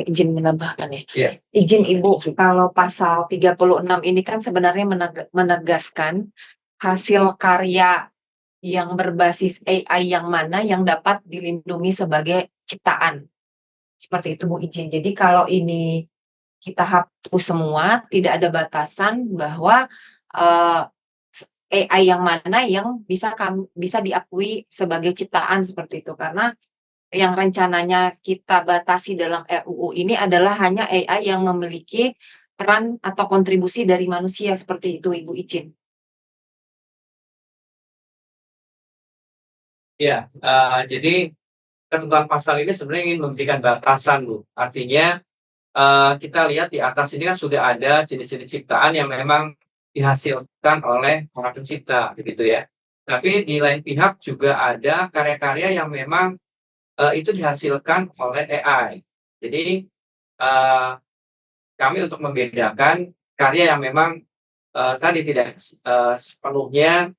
izin menambahkan ya.
Iya.
Izin Ibu, kalau pasal 36 ini kan sebenarnya menegaskan hasil karya yang berbasis AI yang mana yang dapat dilindungi sebagai ciptaan. Seperti itu Bu izin. Jadi kalau ini kita hapus semua, tidak ada batasan bahwa AI yang mana yang bisa diakui sebagai ciptaan seperti itu. Karena yang rencananya kita batasi dalam RUU ini adalah hanya AI yang memiliki peran atau kontribusi dari manusia seperti itu Ibu izin.
Iya, jadi ketentuan pasal ini sebenarnya ingin memberikan batasan, Bu. Artinya, kita lihat di atas ini kan sudah ada jenis-jenis ciptaan yang memang dihasilkan oleh para pencipta, begitu ya. Tapi di lain pihak juga ada karya-karya yang memang, itu dihasilkan oleh AI. Jadi, kami untuk membedakan karya yang memang, tadi tidak, sepenuhnya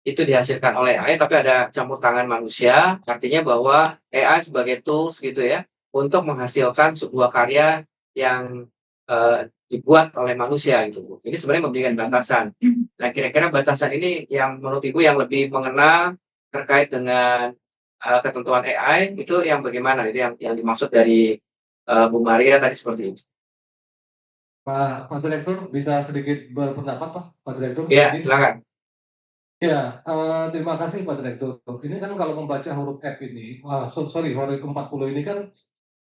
itu dihasilkan oleh AI, tapi ada campur tangan manusia, artinya bahwa AI sebagai tools gitu ya, untuk menghasilkan sebuah karya yang, dibuat oleh manusia gitu, Bu. Ini sebenarnya memberikan batasan. Nah, kira-kira batasan ini yang menurut Ibu yang lebih mengena terkait dengan, ketentuan AI itu yang bagaimana? Itu yang dimaksud dari, Bu Maria tadi seperti itu.
Pak Direktur bisa sedikit berpendapat Pak Direktur?
Iya, silakan.
Ya, terima kasih Pak Direktur. Ini kan kalau membaca huruf F ini, huruf 40 ini kan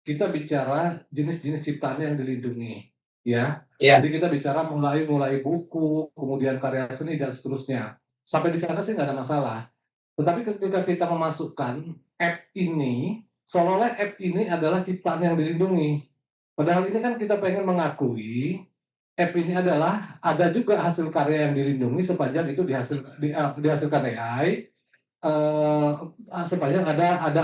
kita bicara jenis-jenis ciptaan yang dilindungi, ya.
Iya.
Jadi kita bicara mulai buku, kemudian karya seni dan seterusnya. Sampai di sana sih nggak ada masalah. Tetapi ketika kita memasukkan F ini, seolah-olah F ini adalah ciptaan yang dilindungi. Padahal ini kan kita pengen mengakui F ini adalah ada juga hasil karya yang dilindungi sepanjang itu dihasilkan AI, sepanjang ada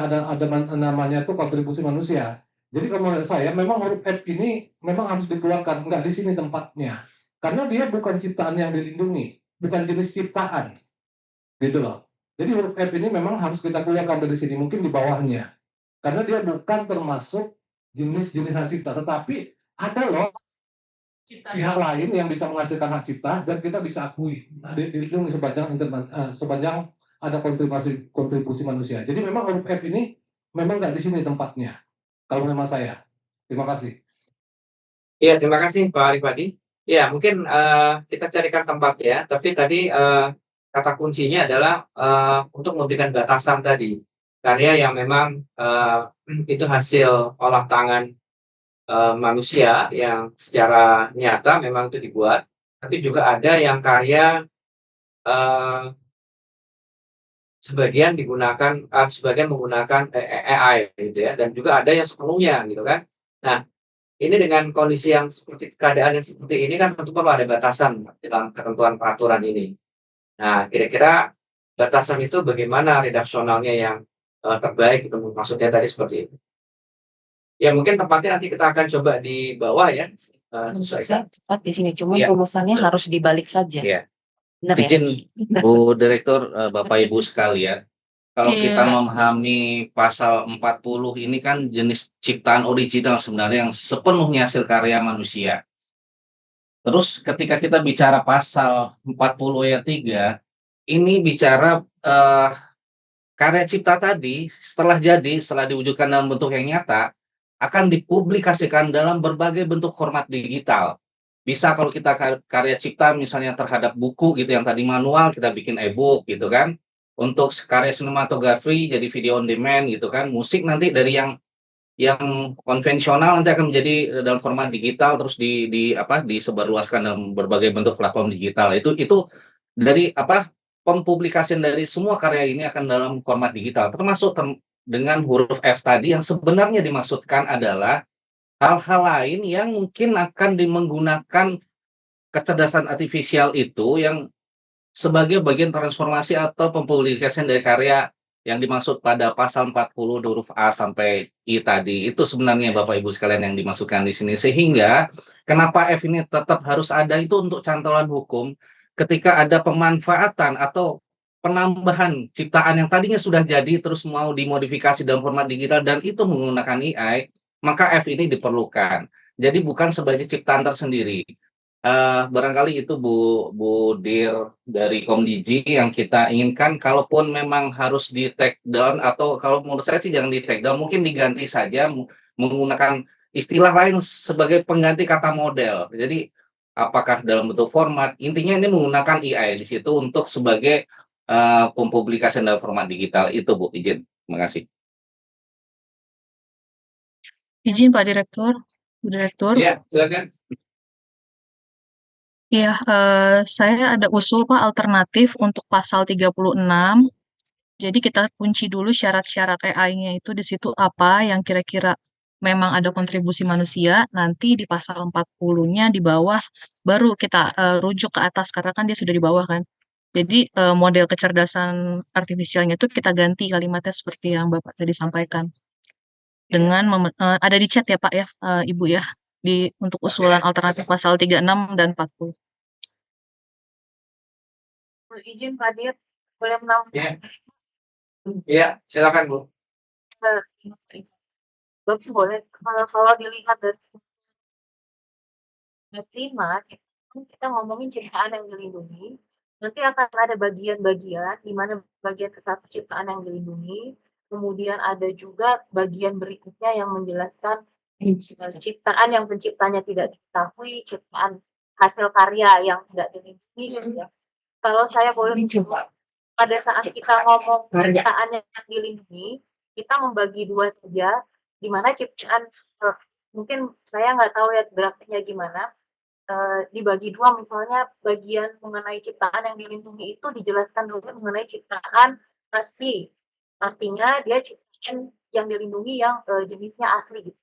namanya tuh kontribusi manusia. Jadi kalau menurut saya memang huruf F ini memang harus dikeluarkan, nggak di sini tempatnya, karena dia bukan ciptaan yang dilindungi, bukan jenis ciptaan, gitu loh. Jadi huruf F ini memang harus kita keluarkan dari sini, mungkin di bawahnya, karena dia bukan termasuk jenis-jenis hak cipta, tetapi ada loh pihak lain yang bisa menghasilkan hak cipta dan kita bisa akui dilindungi sepanjang ada kontribusi manusia. Jadi memang huruf F ini memang nggak di sini tempatnya. Kalau memang saya, terima kasih.
Iya, terima kasih Pak Arifadi. Ya, mungkin kita carikan tempat ya. Tapi tadi kata kuncinya adalah untuk memberikan batasan tadi. Karya yang memang itu hasil olah tangan manusia yang secara nyata memang itu dibuat. Tapi juga ada yang karya sebagian menggunakan AI gitu ya. Dan juga ada yang sepenuhnya gitu kan. Nah, ini dengan kondisi yang seperti keadaan yang seperti ini kan tentu perlu ada batasan dalam ketentuan peraturan ini. Nah, kira-kira batasan itu bagaimana redaksionalnya yang terbaik itu maksudnya tadi seperti itu. Ya mungkin tempatnya nanti kita akan coba di bawah ya.
Saya tepat di sini, cuma
Iya.
rumusannya harus dibalik saja.
Iya.
Benar ya?
Izin Bu Direktur, Bapak Ibu sekalian, kalau kita
Iya.
memahami pasal 40 ini kan jenis ciptaan original sebenarnya yang sepenuhnya hasil karya manusia. Terus ketika kita bicara pasal 40 ayat 3, ini bicara, karya cipta tadi setelah diwujudkan dalam bentuk yang nyata, akan dipublikasikan dalam berbagai bentuk format digital. Bisa kalau kita karya cipta misalnya terhadap buku gitu yang tadi manual, kita bikin e-book gitu kan. Untuk karya sinematografi jadi video on demand gitu kan. Musik nanti dari yang konvensional nanti akan menjadi dalam format digital terus disebarluaskan dalam berbagai bentuk platform digital. Itu dari pempublikasian dari semua karya ini akan dalam format digital, termasuk dengan huruf F tadi yang sebenarnya dimaksudkan adalah hal-hal lain yang mungkin akan menggunakan kecerdasan artifisial itu yang sebagai bagian transformasi atau pempublikasian dari karya yang dimaksud pada pasal 40 huruf A sampai I tadi, itu sebenarnya Bapak Ibu sekalian yang dimasukkan di sini. Sehingga kenapa F ini tetap harus ada itu untuk cantolan hukum ketika ada pemanfaatan atau penambahan ciptaan yang tadinya sudah jadi terus mau dimodifikasi dalam format digital dan itu menggunakan AI, maka F ini diperlukan. Jadi bukan sebagai ciptaan tersendiri. Barangkali itu Bu Dir dari Komdiji yang kita inginkan, kalaupun memang harus di-take down atau kalau menurut saya sih jangan di-take down, mungkin diganti saja menggunakan istilah lain sebagai pengganti kata model. Jadi apakah dalam bentuk format, intinya ini menggunakan AI di situ untuk sebagai, pempublikasian dalam format digital, itu Bu, izin. Terima kasih.
Izin Pak Direktur, Bu Direktur.
Iya, silakan.
Iya, saya ada usul Pak alternatif untuk pasal 36. Jadi kita kunci dulu syarat-syarat AI-nya itu di situ apa yang kira-kira memang ada kontribusi manusia, nanti di pasal 40-nya di bawah baru kita rujuk ke atas karena kan dia sudah di bawah kan. Jadi model kecerdasan artifisialnya itu kita ganti kalimatnya seperti yang Bapak tadi sampaikan. Dengan ada di chat ya Pak ya, Ibu ya, untuk usulan alternatif pasal 36 dan 40.
Izin Pak Dir, boleh menambahkan?
Iya. Iya, silakan Bu.
Bagus boleh. Kalau dilihat dari prima, kita ngomongin ciptaan yang dilindungi, nanti akan ada bagian-bagian di mana bagian ke-1 ciptaan yang dilindungi, kemudian ada juga bagian berikutnya yang menjelaskan ciptaan yang penciptanya tidak diketahui, ciptaan hasil karya yang tidak dilindungi gitu ya. Kalau saya boleh pada saat kita ngomong ciptaan yang dilindungi, kita membagi 2 saja, di mana ciptaan mungkin saya nggak tahu ya grafiknya gimana, dibagi 2 misalnya bagian mengenai ciptaan yang dilindungi itu dijelaskan dulu mengenai ciptaan asli. Artinya dia ciptaan yang dilindungi yang, jenisnya asli gitu.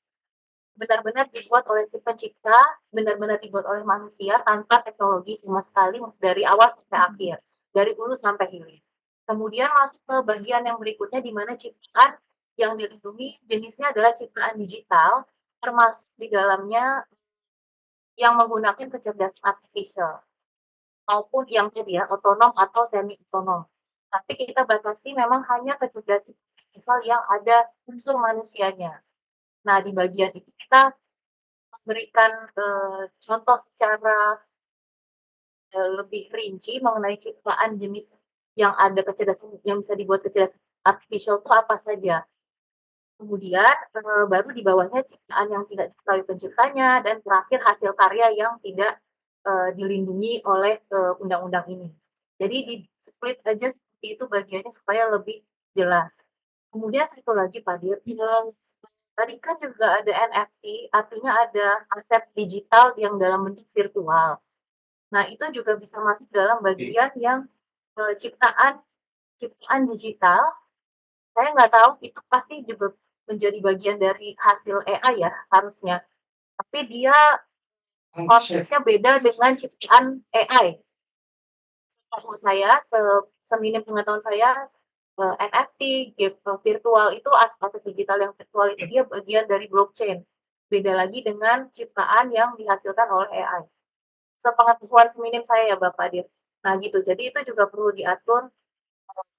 Benar-benar dibuat oleh si pencipta, benar-benar dibuat oleh manusia tanpa teknologi sama sekali dari awal sampai akhir, dari hulu sampai hilir. Kemudian masuk ke bagian yang berikutnya di mana ciptaan yang dilindungi jenisnya adalah ciptaan digital, termasuk di dalamnya yang menggunakan kecerdasan artifisial, maupun yang tadi ya, otonom atau semi otonom. Tapi kita batasi memang hanya kecerdasan artifisial yang ada unsur manusianya. Nah, di bagian itu kita memberikan, contoh secara, lebih rinci mengenai ciptaan jenis yang ada kecerdasan yang bisa dibuat kecerdasan artifisial itu apa saja. Kemudian, baru di bawahnya ciptaan yang tidak diketahui penciptanya dan terakhir hasil karya yang tidak, dilindungi oleh, undang-undang ini. Jadi di-split aja seperti itu bagiannya supaya lebih jelas. Kemudian satu lagi Pak Dir, tadi kan juga ada NFT, artinya ada aset digital yang dalam bentuk virtual. Nah, itu juga bisa masuk dalam bagian yang, ciptaan digital. Saya nggak tahu itu pasti juga menjadi bagian dari hasil AI ya, harusnya. Tapi dia konsepnya beda dengan ciptaan AI. Setahu saya, seminim pengetahuan saya, NFT, game virtual itu aset digital yang virtual itu dia bagian dari blockchain. Beda lagi dengan ciptaan yang dihasilkan oleh AI. Sepengetahuan seminim saya ya Bapak Dir. Nah gitu, jadi itu juga perlu diatur,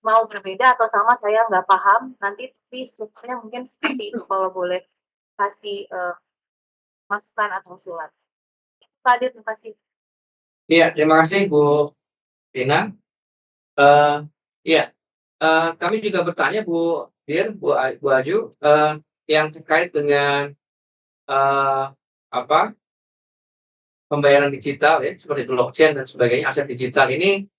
mau berbeda atau sama saya nggak paham, nanti tapi strukturnya mungkin seperti itu kalau boleh kasih, masukan atau usulan. Pak Dir, terima kasih.
Iya, terima kasih Bu Tina. Eh, Iya, kami juga bertanya Bu Dir, Bu Aju, yang terkait dengan eh, apa pembayaran digital ya, seperti blockchain dan sebagainya, aset digital ini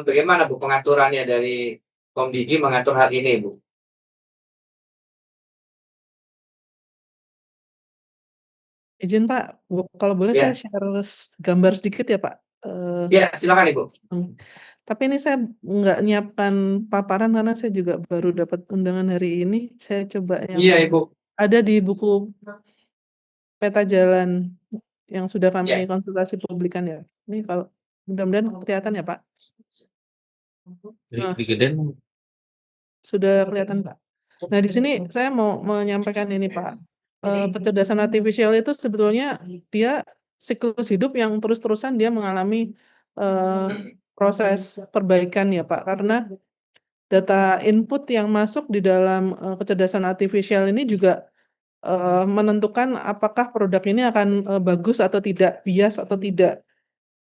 bagaimana Bu pengaturannya dari Komdigi mengatur hal ini Bu?
Izin Pak, kalau boleh saya
Ya,
share gambar sedikit ya Pak.
ya silakan Ibu.
Tapi ini saya nggak nyiapkan paparan karena saya juga baru dapat undangan hari ini. Saya coba yang
Iya Ibu.
ada di buku peta jalan yang sudah kami
Ya.
konsultasi publikan ya. Ini kalau mudah-mudahan kelihatan ya Pak. Nah,
Digedein.
sudah kelihatan Pak. Nah di sini saya mau menyampaikan ini Pak. Kecerdasan artifisial itu sebetulnya dia siklus hidup yang terus-terusan dia mengalami proses perbaikan ya Pak. Karena data input yang masuk di dalam kecerdasan artifisial ini juga menentukan apakah produk ini akan bagus atau tidak, bias atau tidak.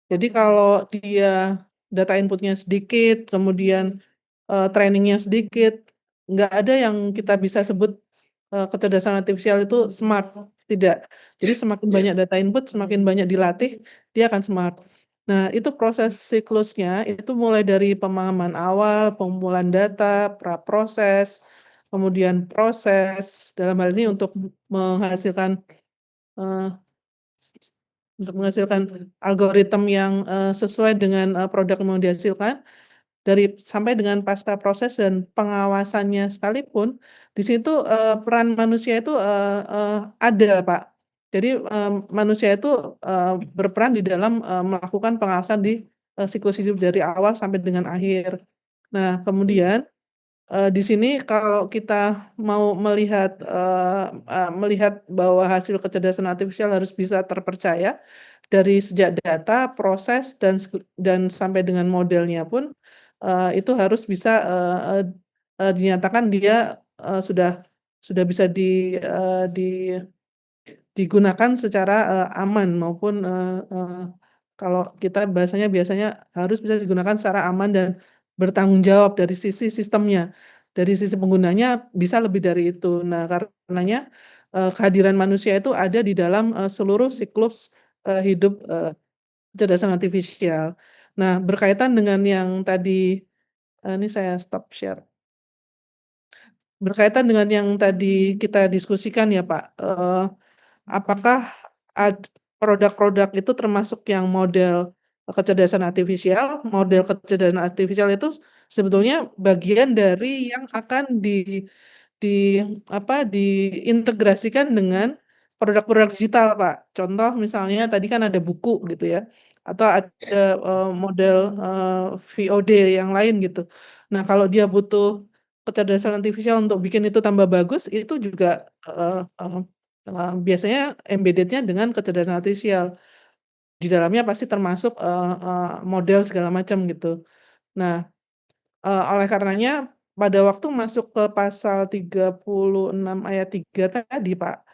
Jadi kalau dia data inputnya sedikit, kemudian trainingnya sedikit, nggak ada yang kita bisa sebut kecerdasan artifisial itu smart, tidak. Jadi semakin banyak data input, semakin banyak dilatih, dia akan smart. Nah, itu proses siklusnya, itu mulai dari pemahaman awal, pengumpulan data, praproses, kemudian proses, dalam hal ini untuk menghasilkan eh, algoritma yang sesuai dengan produk yang mau dihasilkan, sampai dengan pasca proses dan pengawasannya sekalipun, di situ peran manusia itu ada, Pak. Jadi manusia itu berperan di dalam melakukan pengawasan di siklus hidup dari awal sampai dengan akhir. Nah, kemudian di sini kalau kita mau melihat bahwa hasil kecerdasan artifisial harus bisa terpercaya dari sejak data, proses, dan sampai dengan modelnya pun itu harus bisa dinyatakan dia sudah bisa digunakan secara aman maupun kalau kita biasanya harus bisa digunakan secara aman dan bertanggung jawab dari sisi sistemnya. Dari sisi penggunanya bisa lebih dari itu. Nah, karenanya kehadiran manusia itu ada di dalam seluruh siklus hidup kecerdasan artifisial. Nah, berkaitan dengan yang tadi ini saya stop share. Berkaitan dengan yang tadi kita diskusikan ya Pak, apakah produk-produk itu termasuk yang model kecerdasan artifisial? Model kecerdasan artifisial itu sebetulnya bagian dari yang akan diintegrasikan dengan produk-produk digital, Pak. Contoh misalnya tadi kan ada buku gitu ya, atau ada model VOD yang lain gitu. Nah, kalau dia butuh kecerdasan artifisial untuk bikin itu tambah bagus, itu juga biasanya embedded-nya dengan kecerdasan artifisial. Di dalamnya pasti termasuk model segala macam gitu. Nah, oleh karenanya pada waktu masuk ke pasal 36 ayat 3 tadi, Pak,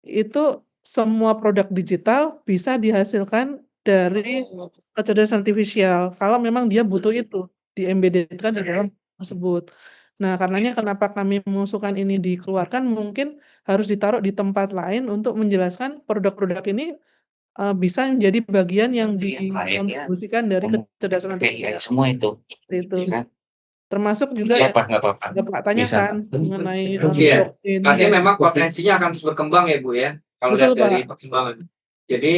itu semua produk digital bisa dihasilkan dari kecerdasan artifisial kalau memang dia butuh itu di-embedded-kan di dalam tersebut. Nah, karenanya kenapa kami mengusulkan ini dikeluarkan mungkin harus ditaruh di tempat lain untuk menjelaskan produk-produk ini bisa menjadi bagian yang dikontribusikan dari kecerdasan artifisial.
Semua itu.
Itu.
Ya kan?
Termasuk juga
Nggak
yang
apa-apa.
Bapak tanyakan mengenai
Iya.
blockchain.
Artinya memang potensinya akan terus berkembang ya Bu ya, kalau
Betul,
lihat dari
Pak.
perkembangan. Jadi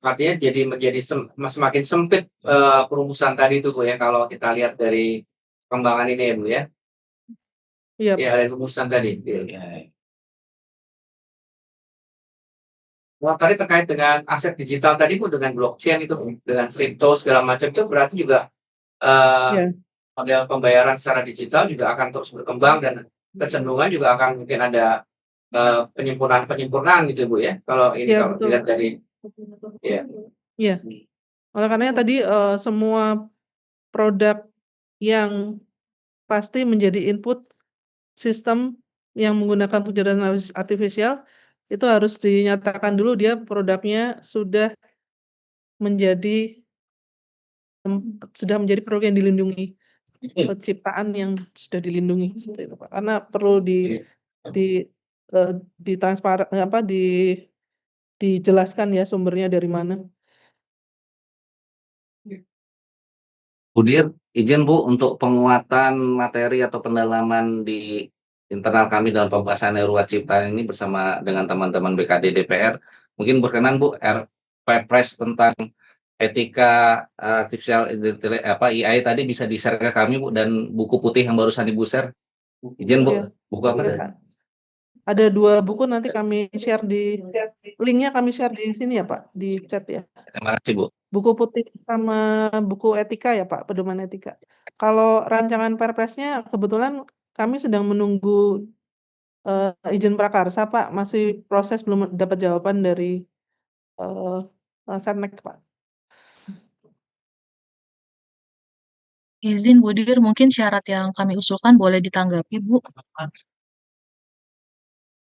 artinya jadi menjadi semakin sempit perumusan tadi itu Bu ya, kalau kita lihat dari perkembangan ini ya Bu ya.
Iya,
Ya,
Pak.
dari rumusan tadi. Nah, tadi terkait dengan aset digital tadi Bu, dengan blockchain itu, dengan kripto segala macam itu berarti juga
Iya.
model pembayaran secara digital juga akan terus berkembang dan kecenderungan juga akan mungkin ada penyempurnaan gitu Bu ya, kalau ini
Iya,
kalau
betul,
dilihat
Pak.
dari ya.
Iya. Oleh karenanya tadi semua produk yang pasti menjadi input sistem yang menggunakan kecerdasan artifisial itu harus dinyatakan dulu dia produknya sudah menjadi sudah menjadi produk yang dilindungi, ciptaan yang sudah dilindungi seperti itu Pak. Karena perlu dijelaskan ya sumbernya dari mana.
Bu Dir, izin Bu untuk penguatan materi atau pendalaman di internal kami dalam pembahasan RUU Cipta ini bersama dengan teman-teman BKD DPR. Mungkin berkenan Bu, Perpres tentang etika artificial AI tadi bisa di-share ke kami Bu, dan buku putih yang barusan Ibu share. Izin Bu,
Iya.
buku apa tadi?
Ada 2 buku nanti kami share linknya kami share di sini ya Pak, di chat ya.
Terima kasih Bu.
Buku putih sama buku etika ya Pak, pedoman etika. Kalau rancangan Perpresnya kebetulan kami sedang menunggu izin prakarsa Pak, masih proses belum dapat jawaban dari Setnek Pak.
Izin Bu Dir, mungkin syarat yang kami usulkan boleh ditanggapi Bu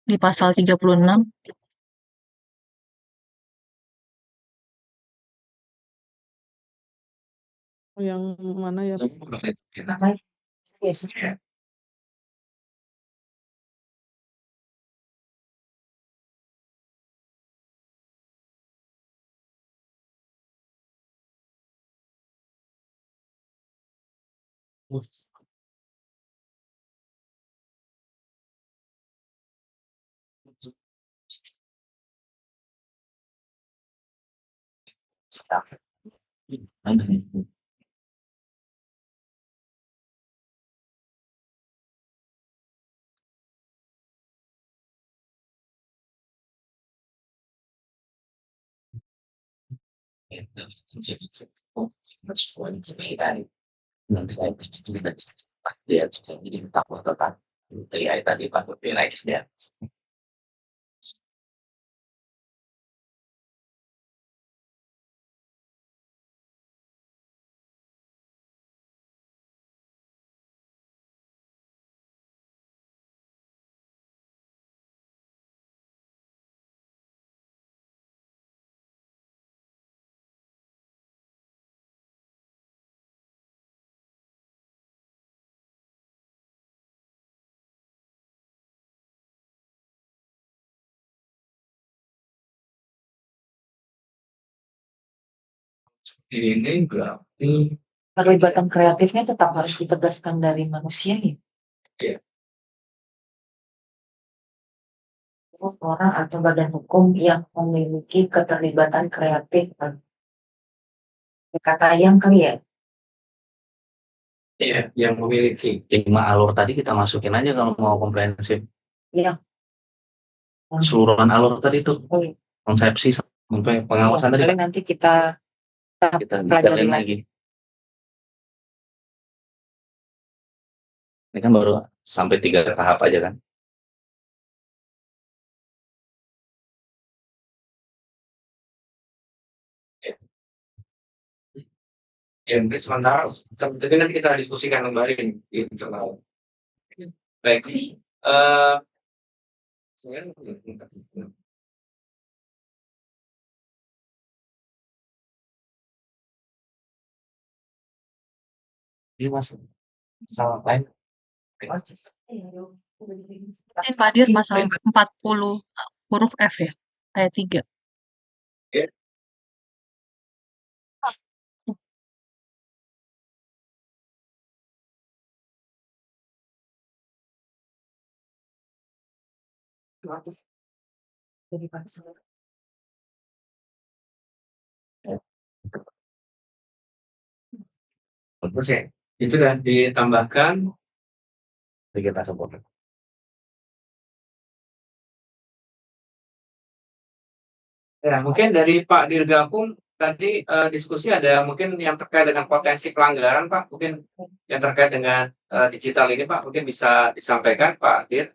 di pasal 36.
Yang mana ya?
Yes.
Nanti dia jadi takut tentang AI tadi Pak naik dia.
Ini berarti
Keterlibatan kreatifnya tetap harus ditegaskan dari manusia ya.
Iya.
Orang atau badan hukum yang memiliki keterlibatan kreatif. Kata yang kali ya.
Iya, yang memiliki
5 alur tadi kita masukin aja kalau mau komprehensif.
Iya.
Keseluruhan alur tadi itu konsepsi sampai pengawasan tadi Pak.
Nanti kita pelajari lagi.
Ini kan baru sampai 3 tahap aja kan.
Ya, mungkin sementara tapi nanti kita diskusikan kembali di internal. Baik,
Ini Mas, salah lain.
Mungkin Pak Dir pasal 40 huruf F ya, ayat 3.
Oke. Terus ya, itu dah ditambahkan.
Kita sebut.
Ya, mungkin dari Pak Dirgakum tadi diskusi ada mungkin yang terkait dengan potensi pelanggaran Pak, mungkin yang terkait dengan digital ini Pak, mungkin bisa disampaikan Pak Dir.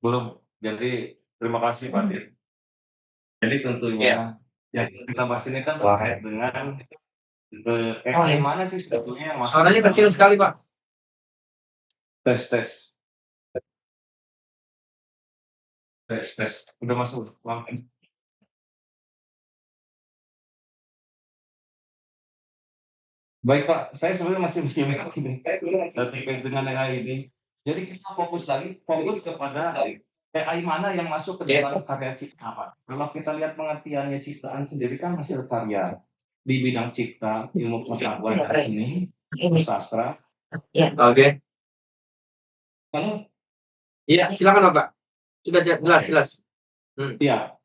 Belum. Jadi terima kasih Pak Dir. Jadi tentunya yang kita bahas ini kan terkait dengan mana sih sebetulnya yang masuk.
Suaranya kecil sekali Pak.
Tes. Tes. Udah masuk. Baik Pak, saya sebenarnya masih menyimak ini terkait dengan AI ini. Jadi kita fokus kepada AI mana yang masuk ke dalam karya cipta Pak. Kalau kita lihat pengertiannya ciptaan sendiri kan hasil karya di bidang cipta, ilmu pengetahuan dan seni, sastra.
Oke.
Kalau
Iya, silakan Bapak. Sudah jelas.
ya,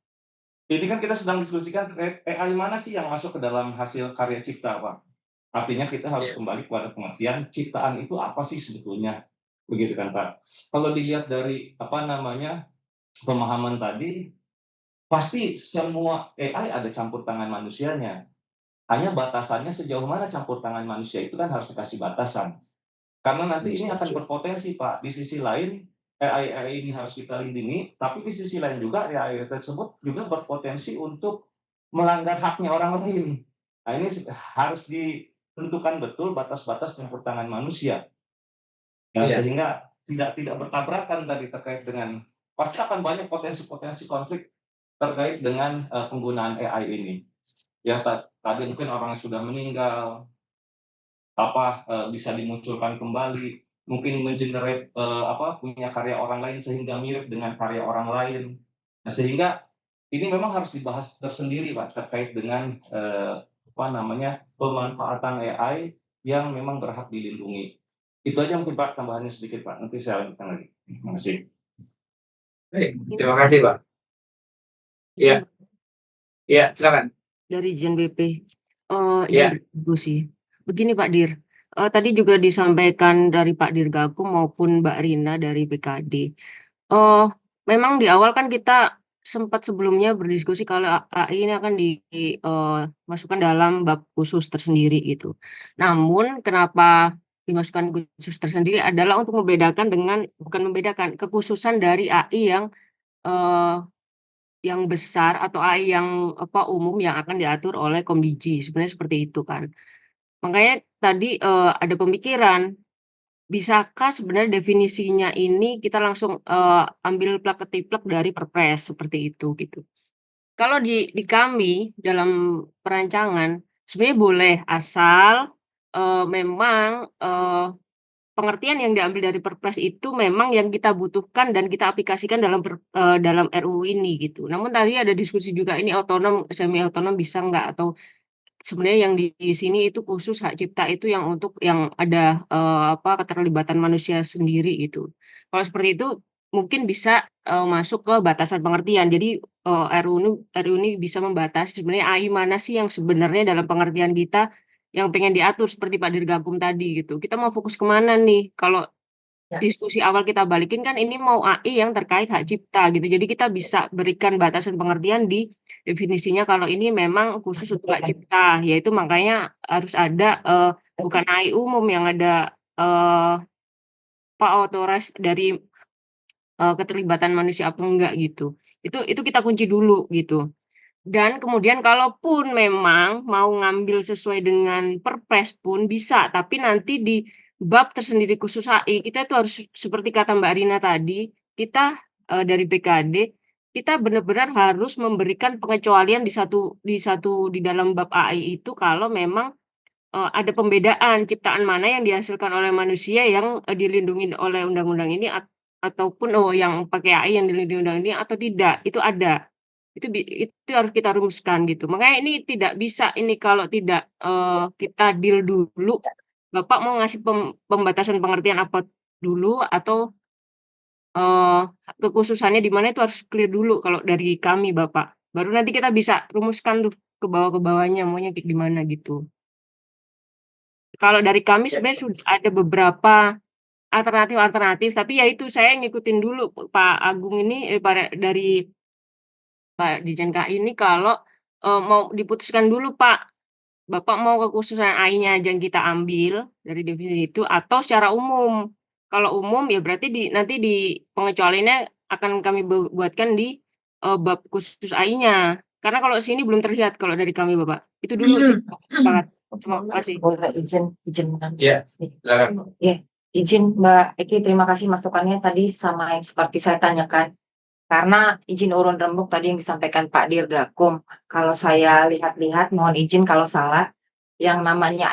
ini kan kita sedang diskusikan terkait AI mana sih yang masuk ke dalam hasil karya cipta Pak. Artinya kita harus kembali kepada pengertian ciptaan itu apa sih sebetulnya, begitu kan Pak? Kalau dilihat dari pemahaman tadi, pasti semua AI ada campur tangan manusianya. Hanya batasannya sejauh mana campur tangan manusia itu kan harus dikasih batasan. Karena nanti ini akan berpotensi Pak. Di sisi lain AI ini harus kita lindungi, tapi di sisi lain juga AI tersebut juga berpotensi untuk melanggar haknya orang lain. Nah ini harus ditentukan betul batas-batas campur tangan manusia. Ya, sehingga tidak bertabrakan tadi terkait dengan pasti akan banyak potensi-potensi konflik terkait dengan penggunaan AI ini. Ya tadi mungkin orang yang sudah meninggal bisa dimunculkan kembali, mungkin mengenerate punya karya orang lain sehingga mirip dengan karya orang lain. Nah, sehingga ini memang harus dibahas tersendiri Pak terkait dengan pemanfaatan AI yang memang berhak dilindungi. Itu aja mungkin Pak, tambahannya sedikit Pak. Nanti saya lanjutkan lagi. Terima kasih.
Baik, terima kasih Pak. Iya, silakan.
Dari Jen BP.
Iya.
Ibu sih. Begini Pak Dir, tadi juga disampaikan dari Pak Dirgakum maupun Mbak Rina dari BKD. Memang di awal kan kita sempat sebelumnya berdiskusi kalau AI ini akan dimasukkan dalam bab khusus tersendiri gitu. Namun kenapa dimasukkan khusus tersendiri adalah untuk bukan membedakan kekhususan dari AI yang besar atau AI yang umum yang akan diatur oleh Komdiji, sebenarnya seperti itu kan. Makanya tadi ada pemikiran, bisakah sebenarnya definisinya ini kita langsung ambil plak-ketiplek dari Perpres seperti itu gitu. Kalau di kami dalam perancangan sebenarnya boleh asal memang pengertian yang diambil dari Perpres itu memang yang kita butuhkan dan kita aplikasikan dalam RUU ini gitu. Namun tadi ada diskusi juga ini otonom, semi otonom bisa nggak atau sebenarnya yang di sini itu khusus hak cipta itu yang untuk yang ada keterlibatan manusia sendiri gitu. Kalau seperti itu mungkin bisa masuk ke batasan pengertian. Jadi RUU ini bisa membatasi sebenarnya AI mana sih yang sebenarnya dalam pengertian kita yang pengen diatur seperti Pak Dirgakum tadi gitu. Kita mau fokus kemana nih? Kalau diskusi awal kita balikin kan ini mau AI yang terkait hak cipta gitu. Jadi kita bisa berikan batasan pengertian di definisinya kalau ini memang khusus untuk hak cipta, yaitu makanya harus ada bukan AI umum yang ada otorized dari keterlibatan manusia apa enggak gitu. Itu kita kunci dulu gitu. Dan kemudian kalaupun memang mau ngambil sesuai dengan Perpres pun bisa, tapi nanti di bab tersendiri khusus AI kita itu harus seperti kata Mbak Rina tadi, kita dari BKD kita benar-benar harus memberikan pengecualian di dalam bab AI itu kalau memang ada pembedaan ciptaan mana yang dihasilkan oleh manusia yang dilindungi oleh undang-undang ini ataupun yang pakai AI yang dilindungi undang ini atau tidak, itu ada. Itu harus kita rumuskan gitu. Makanya ini tidak bisa ini kalau tidak kita deal dulu. Bapak mau ngasih pembatasan pengertian apa dulu atau kekhususannya di mana itu harus clear dulu kalau dari kami Bapak. Baru nanti kita bisa rumuskan tuh ke bawah-bawahnya maunya kayak gimana gitu. Kalau dari kami sebenarnya sudah ada beberapa alternatif, tapi ya itu saya ngikutin dulu Pak Agung ini dari Pak Dirjen KI ini kalau mau diputuskan dulu Pak, Bapak mau kekhususan AI-nya aja yang kita ambil dari definisi itu atau secara umum. Kalau umum ya berarti nanti di pengecualiannya akan kami buatkan di bab khusus AI-nya. Karena kalau sini belum terlihat kalau dari kami Bapak. Itu dulu sih Pak. Sepakat. Terima kasih.
Boleh izin
Iya, silakan.
Ya, izin Mbak Eki, terima kasih masukannya tadi sama yang seperti saya tanyakan. Karena izin urun rembuk tadi yang disampaikan Pak Dirgakum, kalau saya lihat-lihat, mohon izin kalau salah, yang namanya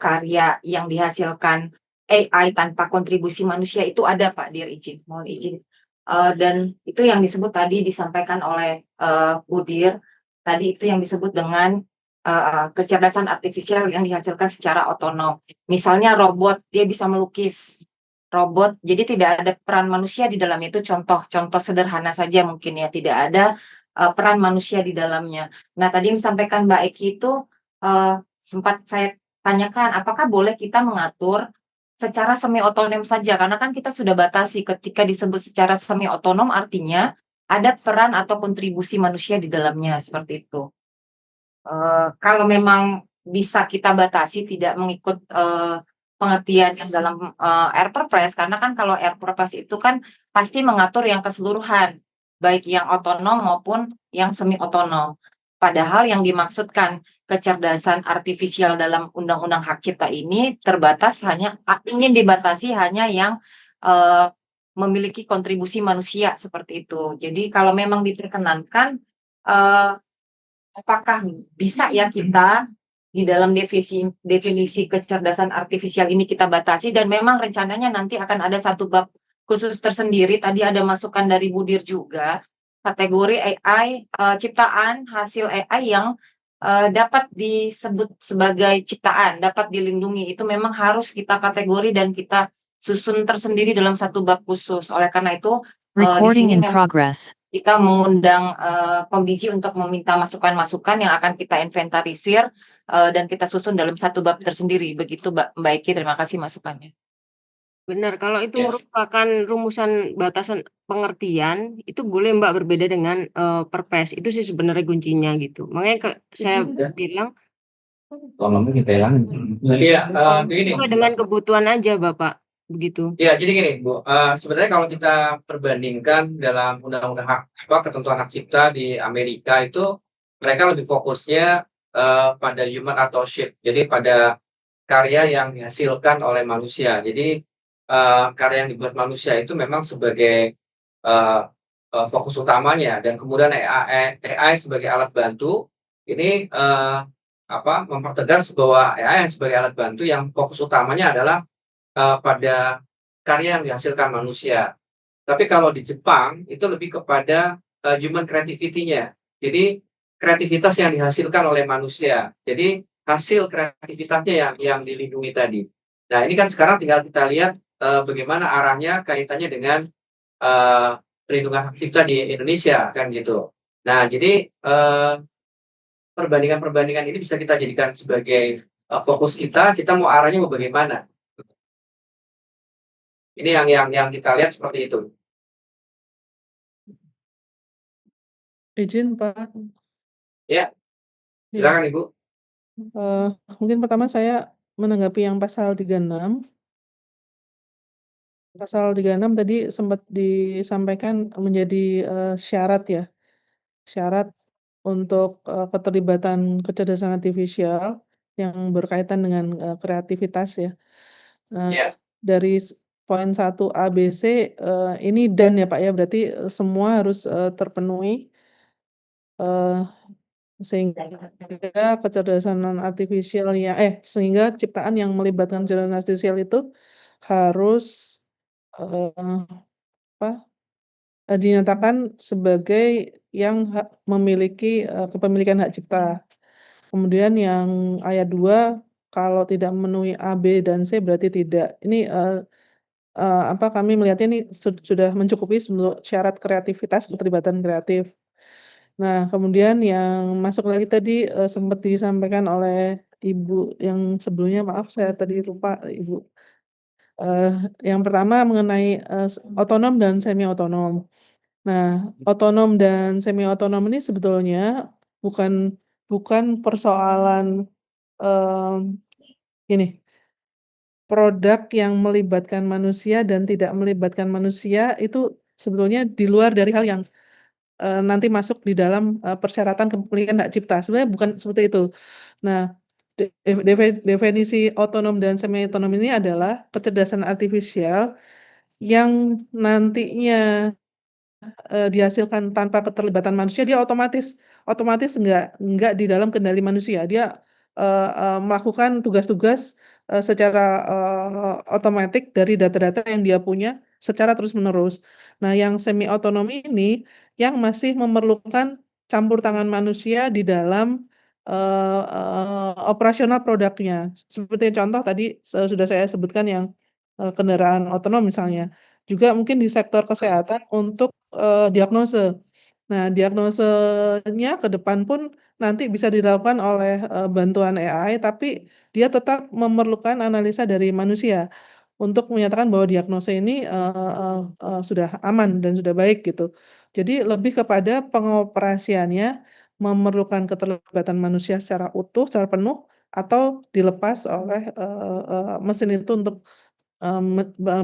karya yang dihasilkan AI tanpa kontribusi manusia itu ada Pak Dir, mohon izin. Dan itu yang disebut tadi disampaikan oleh Bu Dir, tadi itu yang disebut dengan kecerdasan artifisial yang dihasilkan secara otonom. Misalnya robot, dia bisa melukis. Robot, jadi tidak ada peran manusia di dalamnya, itu contoh sederhana saja mungkin ya, tidak ada peran manusia di dalamnya. Nah, tadi yang disampaikan Mbak Eki itu sempat saya tanyakan, apakah boleh kita mengatur secara semi otonom saja? Karena kan kita sudah batasi ketika disebut secara semi otonom artinya ada peran atau kontribusi manusia di dalamnya, seperti itu. Kalau memang bisa kita batasi tidak mengikut pengertian yang dalam Airperpres, karena kan kalau Airperpres itu kan pasti mengatur yang keseluruhan, baik yang otonom maupun yang semi otonom. Padahal yang dimaksudkan kecerdasan artifisial dalam Undang-Undang Hak Cipta ini ingin dibatasi hanya yang memiliki kontribusi manusia seperti itu. Jadi kalau memang diperkenankan, apakah bisa ya kita di dalam definisi kecerdasan artifisial ini kita batasi, dan memang rencananya nanti akan ada satu bab khusus tersendiri. Tadi ada masukan dari Budir juga, kategori AI, ciptaan hasil AI yang dapat disebut sebagai ciptaan, dapat dilindungi. Itu memang harus kita kategori dan kita susun tersendiri dalam satu bab khusus. Oleh karena itu, di sini kita mengundang Komdiji untuk meminta masukan-masukan yang akan kita inventarisir dan kita susun dalam satu bab tersendiri. Begitu Mbak Eki, terima kasih masukannya.
Benar, kalau itu
Ya.
merupakan rumusan batasan pengertian, itu boleh Mbak berbeda dengan Perpres. Itu sih sebenarnya kuncinya gitu. Makanya saya bilang
Tolongnya kita hilangin.
Iya, begini.
sesuai dengan kebutuhan aja Bapak, begitu.
Ya, jadi gini, Bu. Sebenarnya kalau kita perbandingkan dalam undang-undang ketentuan hak cipta di Amerika itu, mereka lebih fokusnya pada human authorship, jadi pada karya yang dihasilkan oleh manusia. Jadi karya yang dibuat manusia itu memang sebagai fokus utamanya, dan kemudian AI sebagai alat bantu ini mempertegas bahwa AI sebagai alat bantu yang fokus utamanya adalah pada karya yang dihasilkan manusia. Tapi kalau di Jepang itu lebih kepada human creativity-nya. Jadi kreativitas yang dihasilkan oleh manusia. Jadi hasil kreativitasnya yang dilindungi tadi. Nah, ini kan sekarang tinggal kita lihat bagaimana arahnya kaitannya dengan perlindungan hak cipta di Indonesia kan gitu. Nah, jadi perbandingan-perbandingan ini bisa kita jadikan sebagai fokus kita mau arahnya mau bagaimana. Ini yang kita lihat seperti itu.
Izin Pak.
Ya, silakan Ibu.
Mungkin pertama saya menanggapi yang pasal 36. Pasal 36 tadi sempat disampaikan menjadi syarat ya. Syarat untuk keterlibatan kecerdasan artifisial yang berkaitan dengan kreativitas ya.
Ya.
Dari poin 1 A, B, C ini dan ya Pak ya, berarti semua harus terpenuhi sehingga kecerdasan artifisial sehingga ciptaan yang melibatkan kecerdasan artifisial itu harus dinyatakan sebagai yang memiliki kepemilikan hak cipta. Kemudian yang ayat 2 kalau tidak memenuhi A, B, dan C berarti tidak. Ini kami melihatnya ini sudah mencukupi syarat kreativitas, keterlibatan kreatif. Nah, kemudian yang masuk lagi tadi sempat disampaikan oleh Ibu yang sebelumnya, maaf saya tadi lupa Ibu. Yang pertama mengenai otonom dan semi otonom. Nah, otonom dan semi otonom ini sebetulnya bukan persoalan produk yang melibatkan manusia dan tidak melibatkan manusia itu sebetulnya di luar dari hal yang nanti masuk di dalam persyaratan kepemilikan hak cipta. Sebenarnya bukan seperti itu. Nah, definisi otonom dan semi otonom ini adalah kecerdasan artifisial yang nantinya dihasilkan tanpa keterlibatan manusia, dia otomatis nggak di dalam kendali manusia. Dia melakukan tugas-tugas secara otomatis dari data-data yang dia punya secara terus-menerus. Nah, yang semi otonom ini yang masih memerlukan campur tangan manusia di dalam operasional produknya. Seperti contoh tadi sudah saya sebutkan yang kendaraan otonom misalnya. Juga mungkin di sektor kesehatan untuk diagnose. Nah, diagnosenya ke depan pun nanti bisa dilakukan oleh bantuan AI, tapi dia tetap memerlukan analisa dari manusia untuk menyatakan bahwa diagnosa ini sudah aman dan sudah baik gitu. Jadi lebih kepada pengoperasiannya memerlukan keterlibatan manusia secara utuh, secara penuh, atau dilepas oleh mesin itu untuk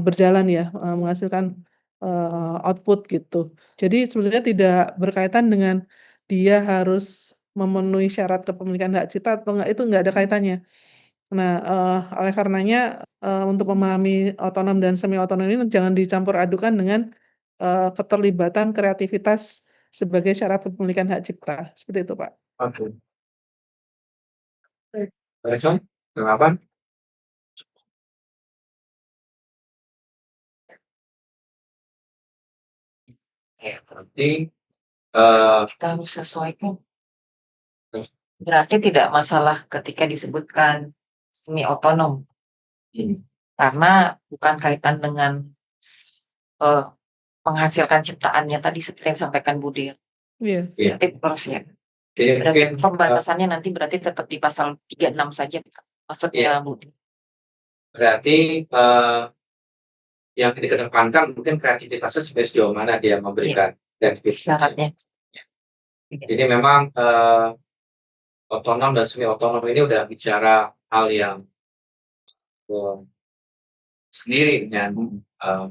berjalan ya, menghasilkan output gitu. Jadi sebetulnya tidak berkaitan dengan dia harus memenuhi syarat kepemilikan hak cipta atau enggak, itu enggak ada kaitannya. Nah, oleh karenanya, untuk memahami otonom dan semi otonom ini jangan dicampur adukan dengan keterlibatan kreativitas sebagai syarat kepemilikan hak cipta. Seperti itu, Pak.
Oke. Pak Eson, tanggapan? Ya, berarti
Kita harus sesuaikan. Berarti tidak masalah ketika disebutkan semi otonom. Karena bukan kaitan dengan menghasilkan ciptaannya tadi seperti yang disampaikan Budi.
Iya.
Tapi prosesnya.
Jadi
Berarti
mungkin
pembatasannya nanti berarti tetap di pasal 36 saja, maksudnya Budi.
berarti yang dikedepankan mungkin kreativitasnya sampai sejauh mana dia memberikan kreativitas.
Syaratnya.
Jadi memang otonom dan semi otonom ini udah bicara hal yang sendiri dengan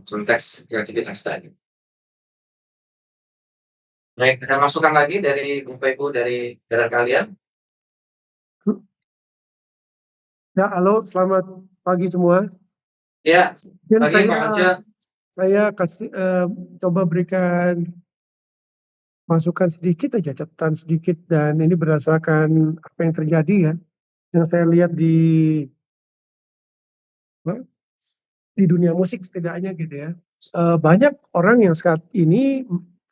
konteks kreativitas tadi. Baik, ada masukan lagi dari Bapak Ibu dari kalian?
Ya, halo, selamat pagi semua.
Ya,
Mungkin
pagi Pak Anja.
saya kasih coba berikan masukan sedikit aja, catatan sedikit, dan ini berdasarkan apa yang terjadi ya, yang saya lihat di dunia musik setidaknya gitu ya. Banyak orang yang saat ini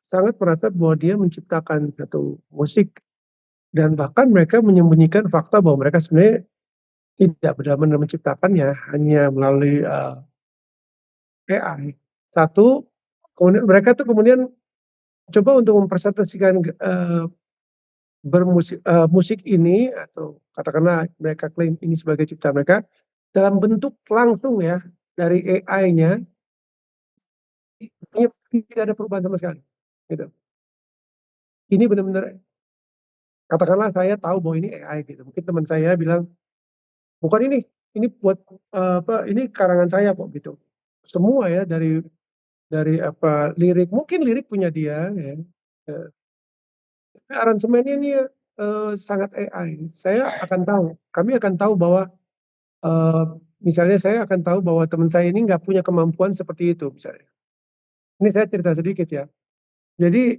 sangat merasa bahwa dia menciptakan satu musik, dan bahkan mereka menyembunyikan fakta bahwa mereka sebenarnya tidak benar-benar menciptakannya, hanya melalui AI. Satu, kemudian mereka tuh kemudian coba untuk mempresentasikan musik ini, atau katakanlah mereka klaim ini sebagai cipta mereka dalam bentuk langsung ya dari AI-nya, tidak ada perubahan sama sekali. Gitu. Ini benar-benar, katakanlah saya tahu bahwa ini AI gitu. Mungkin teman saya bilang, bukan ini buat ini karangan saya kok gitu. Semua ya dari lirik, mungkin lirik punya dia ya. Aransemennya ini sangat AI. Kami akan tahu bahwa misalnya saya akan tahu bahwa teman saya ini nggak punya kemampuan seperti itu misalnya. Ini saya cerita sedikit ya. Jadi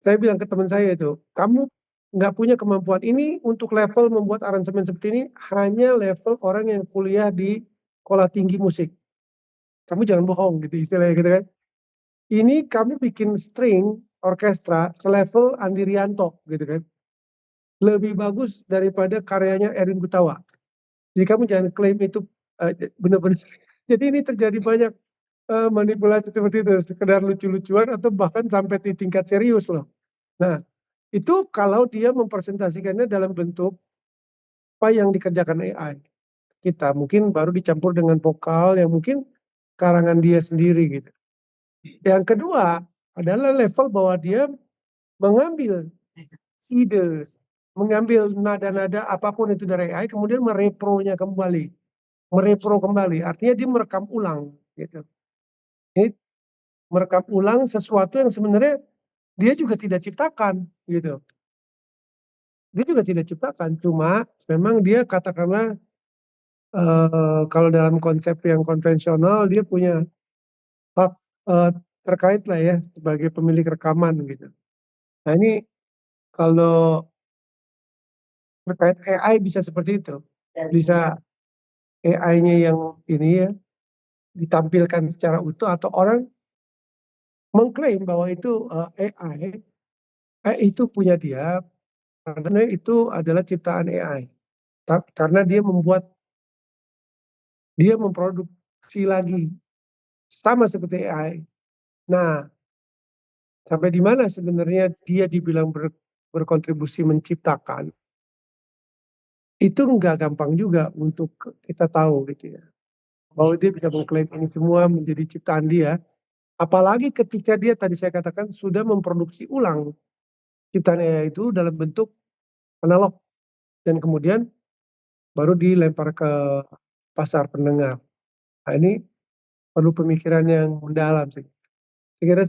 saya bilang ke teman saya itu, kamu nggak punya kemampuan ini untuk level membuat aransemen seperti ini, hanya level orang yang kuliah di sekolah tinggi musik. Kamu jangan bohong gitu istilahnya gitu kan. Ini kamu bikin string orkestra selevel Andi Rianto gitu kan. Lebih bagus daripada karyanya Erwin Gutawa. Jadi kamu jangan klaim itu benar-benar. Jadi ini terjadi banyak manipulasi seperti itu, sekedar lucu-lucuan atau bahkan sampai di tingkat serius loh. Nah, itu kalau dia mempresentasikannya dalam bentuk apa yang dikerjakan AI. Kita mungkin baru dicampur dengan vokal yang mungkin karangan dia sendiri gitu. Yang kedua adalah level bahwa dia mengambil ide, mengambil nada-nada apapun itu dari AI, kemudian merepro kembali. Artinya dia merekam ulang gitu. Ini merekam ulang sesuatu yang sebenarnya dia juga tidak ciptakan gitu. Dia juga tidak ciptakan, cuma memang dia katakanlah kalau dalam konsep yang konvensional dia punya hak terkait lah ya sebagai pemilik rekaman gitu. Nah ini kalau terkait AI bisa seperti itu, bisa AI-nya yang ini ya ditampilkan secara utuh atau orang mengklaim bahwa itu AI, itu punya dia karena itu adalah ciptaan AI. Karena dia memproduksi lagi sama seperti AI. Nah, sampai di mana sebenarnya dia dibilang berkontribusi menciptakan? Itu nggak gampang juga untuk kita tahu gitu ya. Bahwa dia bisa mengklaim ini semua menjadi ciptaan dia. Apalagi ketika dia tadi saya katakan sudah memproduksi ulang ciptaan AI itu dalam bentuk analog. Dan kemudian baru dilempar ke pasar pendengar. Nah ini perlu pemikiran yang mendalam sih. Saya kira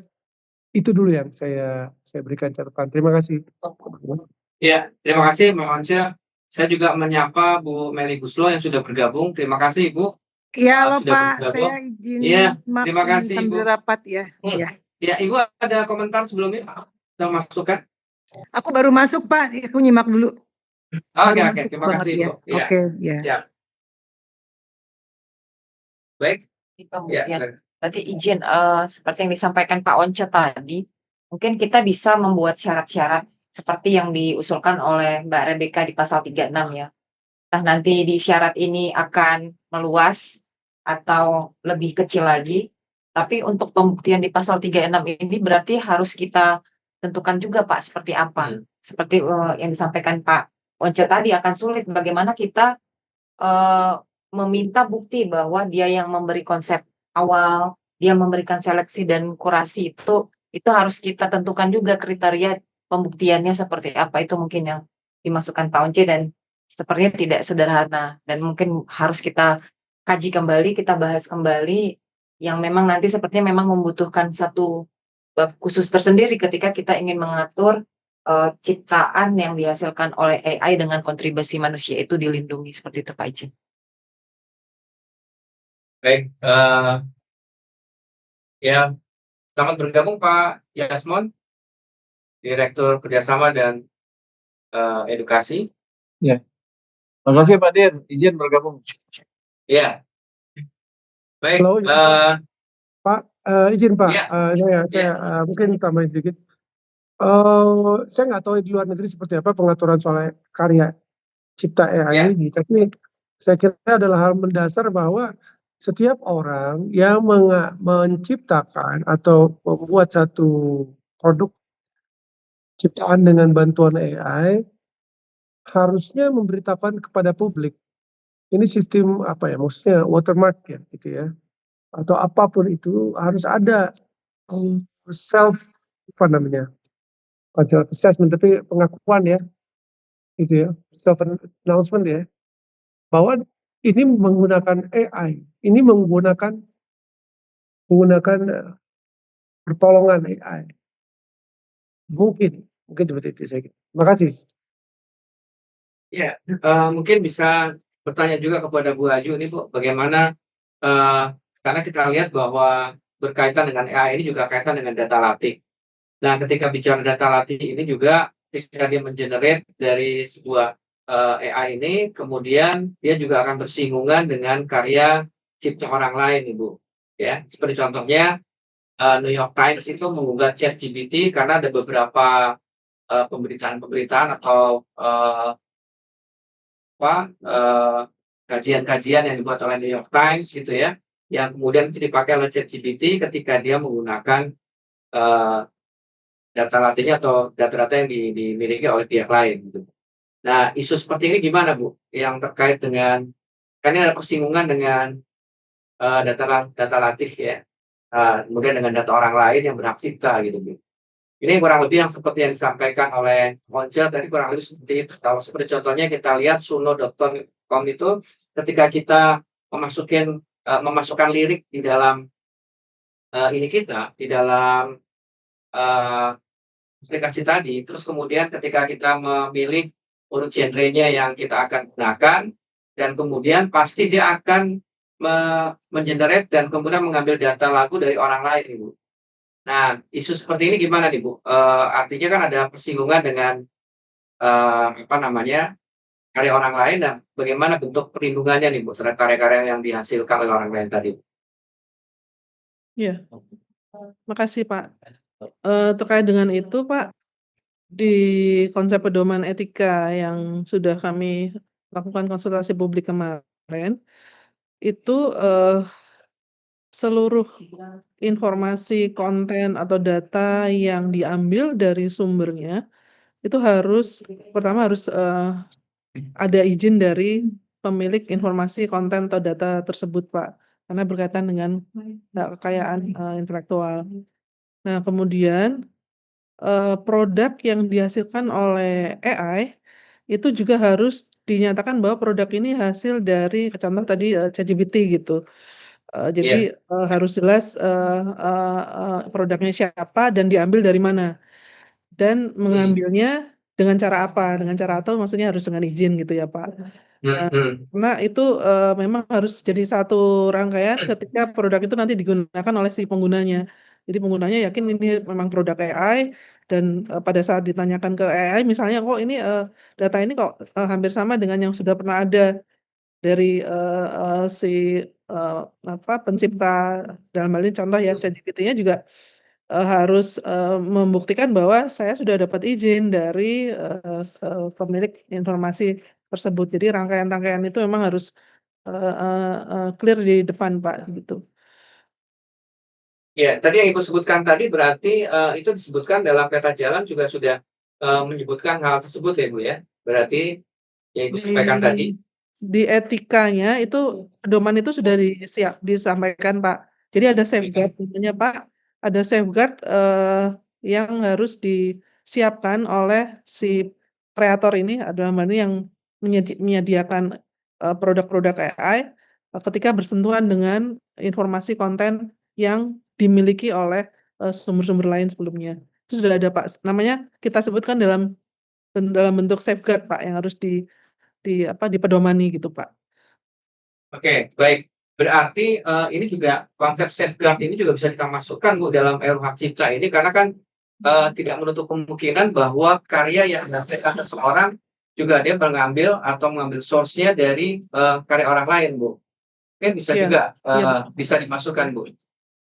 itu dulu yang saya berikan catatan. Terima kasih.
Ya, terima kasih Bang Once. Saya juga menyapa Bu Meli Guslo yang sudah bergabung. Terima kasih Ibu
Iya loh
sudah
Pak,
bergabung.
saya izin
Iya,
maaf
terima
ingin
kasih Ibu.
sambil rapat ya. Ya.
Ya, Ibu ada komentar sebelumnya? Ada masukan?
Aku baru masuk Pak, aku nyimak dulu.
Oke,
Baru
oke.
masuk
Terima
banget
kasih
ya.
Ibu. Ya,
Oke, ya.
ya. Baik.
Di
Ya,
pembuktian.
silakan.
Berarti izin seperti yang disampaikan Pak Once tadi, mungkin kita bisa membuat syarat-syarat seperti yang diusulkan oleh Mbak Rebecca di pasal 36 ya. Entah nanti di syarat ini akan meluas atau lebih kecil lagi, tapi untuk pembuktian di pasal 36 ini berarti harus kita tentukan juga Pak seperti apa. Seperti yang disampaikan Pak Once tadi akan sulit bagaimana kita meminta bukti bahwa dia yang memberi konsep awal, dia memberikan seleksi dan kurasi itu harus kita tentukan juga kriteria pembuktiannya seperti apa. Itu mungkin yang dimasukkan Pak Once dan sepertinya tidak sederhana dan mungkin harus kita kaji kembali, kita bahas kembali yang memang nanti sepertinya memang membutuhkan satu bab khusus tersendiri ketika kita ingin mengatur ciptaan yang dihasilkan oleh AI dengan kontribusi manusia itu dilindungi seperti itu Pak Izin.
Baik, ya, selamat bergabung Pak Yasmon, Direktur Kerjasama dan Edukasi.
Ya, terima kasih Pak Dir, izin bergabung.
Ya, baik.
Halo, Pak, izin Pak,
Ya.
saya mungkin tambahin sedikit. Saya nggak tahu di luar negeri seperti apa pengaturan soal karya cipta AI ini, tapi saya kira adalah hal mendasar bahwa setiap orang yang menciptakan atau membuat satu produk ciptaan dengan bantuan AI harusnya memberitakan kepada publik. Ini sistem apa ya, maksudnya watermark ya, gitu ya, atau apapun itu harus ada self apa namanya, bukan self assessment tapi pengakuan ya, gitu ya, self announcement ya, bahwa ini menggunakan AI, ini menggunakan pertolongan AI. Mungkin seperti itu saya kira. Terima kasih.
Ya, mungkin bisa bertanya juga kepada Bu Aju ini Bu, bagaimana karena kita lihat bahwa berkaitan dengan AI ini juga kaitan dengan data latih. Nah, ketika bicara data latih ini juga ketika dia mengenerate dari sebuah AI ini, kemudian dia juga akan bersinggungan dengan karya cipta orang lain, Ibu. Ya, seperti contohnya New York Times itu mengunggah ChatGPT karena ada beberapa pemberitaan-pemberitaan atau kajian-kajian yang dibuat oleh New York Times gitu ya, yang kemudian itu dipakai oleh ChatGPT ketika dia menggunakan data latihnya atau data-data yang dimiliki oleh pihak lain gitu. Nah, isu seperti ini gimana Bu? Yang terkait dengan kan ini ada persinggungan dengan data latih ya, kemudian dengan data orang lain yang berhak cipta gitu Bu. Ini kurang lebih yang seperti yang disampaikan oleh Once tadi kurang lebih seperti itu. Kalau seperti contohnya kita lihat suno.com itu ketika kita memasukkan lirik di dalam di dalam aplikasi tadi, terus kemudian ketika kita memilih urut genrenya yang kita akan gunakan, dan kemudian pasti dia akan mengenerate dan kemudian mengambil data lagu dari orang lain, Ibu. Nah, isu seperti ini gimana nih, Bu? Artinya kan ada persinggungan dengan, apa namanya, karya orang lain dan bagaimana bentuk perlindungannya nih, Bu, terhadap karya-karya yang dihasilkan oleh orang lain tadi?
Iya, makasih Pak. Terkait dengan itu Pak, di konsep pedoman etika yang sudah kami lakukan konsultasi publik kemarin, itu seluruh informasi, konten, atau data yang diambil dari sumbernya, itu harus pertama harus ada izin dari pemilik informasi, konten, atau data tersebut Pak, karena berkaitan dengan hak kekayaan intelektual. Nah kemudian produk yang dihasilkan oleh AI, itu juga harus dinyatakan bahwa produk ini hasil dari contoh tadi, ChatGPT gitu. Jadi,
Iya.
harus jelas, produknya siapa dan diambil dari mana, dan mengambilnya dengan cara apa, dengan cara atau maksudnya harus dengan izin gitu ya, Pak. Karena itu, memang harus jadi satu rangkaian ketika produk itu nanti digunakan oleh si penggunanya. Jadi penggunanya yakin ini memang produk AI dan, pada saat ditanyakan ke AI misalnya, "Kok ini, data ini kok, hampir sama dengan yang sudah pernah ada dari, si, pencipta," dalam hal ini contoh ya ChatGPT-nya juga, harus, membuktikan bahwa saya sudah dapat izin dari, pemilik informasi tersebut. Jadi rangkaian-rangkaian itu memang harus, clear di depan, Pak, gitu.
Ya, tadi yang Ibu sebutkan tadi berarti, itu disebutkan dalam peta jalan juga sudah, menyebutkan hal tersebut ya, Bu, ya? Berarti yang Ibu sampaikan tadi?
Di etikanya itu pedoman itu sudah disampaikan, Pak. Jadi ada safeguard namanya, Pak, ada safeguard, yang harus disiapkan oleh si kreator ini, dalam hal ini yang menyediakan, produk-produk AI, ketika bersentuhan dengan informasi konten yang dimiliki oleh, sumber-sumber lain sebelumnya. Itu sudah ada, Pak, namanya kita sebutkan dalam bentuk safeguard, Pak, yang harus dipedomani gitu, Pak.
Oke, baik. Berarti, ini juga konsep safeguard ini juga bisa kita masukkan, Bu, dalam RUU Hak Cipta ini karena kan, tidak menutup kemungkinan bahwa karya yang dihasilkan seseorang juga dia mengambil source-nya dari, karya orang lain, Bu. Mungkin bisa
Iya,
juga,
iya.
bisa dimasukkan, Bu,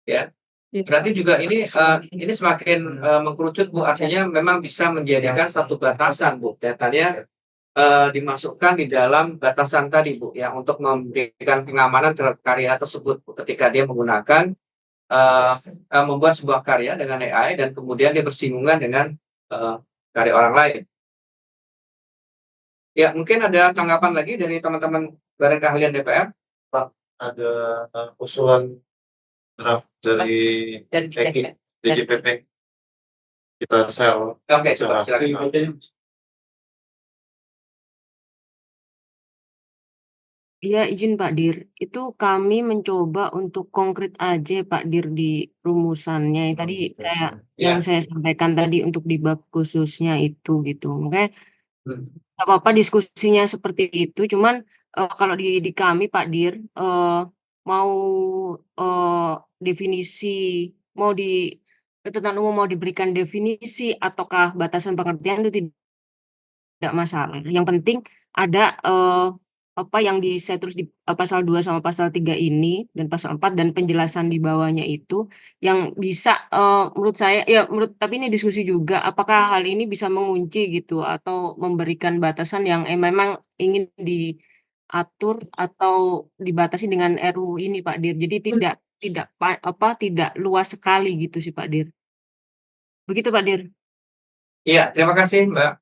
ya.
Iya.
Berarti juga ini semakin, mengkerucut, Bu, artinya memang bisa menjadikan satu batasan, Bu, datanya dimasukkan di dalam batasan tadi, Bu, ya, untuk memberikan pengamanan terhadap karya tersebut, Bu, ketika dia menggunakan, membuat sebuah karya dengan AI dan kemudian dia bersinggungan dengan, karya orang lain. Ya, mungkin ada tanggapan lagi dari teman-teman Badan Keahlian DPR?
Pak, ada usulan draft dari EKI, DJPP. Kita share.
Oke, coba silakan.
Iya, izin Pak Dir. Itu kami mencoba untuk konkret aja Pak Dir di rumusannya. Tadi kayak yang saya sampaikan tadi untuk di bab khususnya itu gitu. Makanya nggak apa-apa diskusinya seperti itu. Cuman kalau di kami Pak Dir mau definisi mau di ketentuan umum mau diberikan definisi ataukah batasan pengertian itu tidak masalah. Yang penting ada apa yang saya tulis di pasal 2 sama pasal 3 ini dan pasal 4 dan penjelasan di bawahnya itu yang bisa menurut saya ya tapi ini diskusi juga apakah hal ini bisa mengunci gitu atau memberikan batasan yang memang ingin diatur atau dibatasi dengan RUU ini Pak Dir. Jadi tidak luas sekali gitu sih Pak Dir. Begitu Pak Dir.
Iya, terima kasih, Mbak.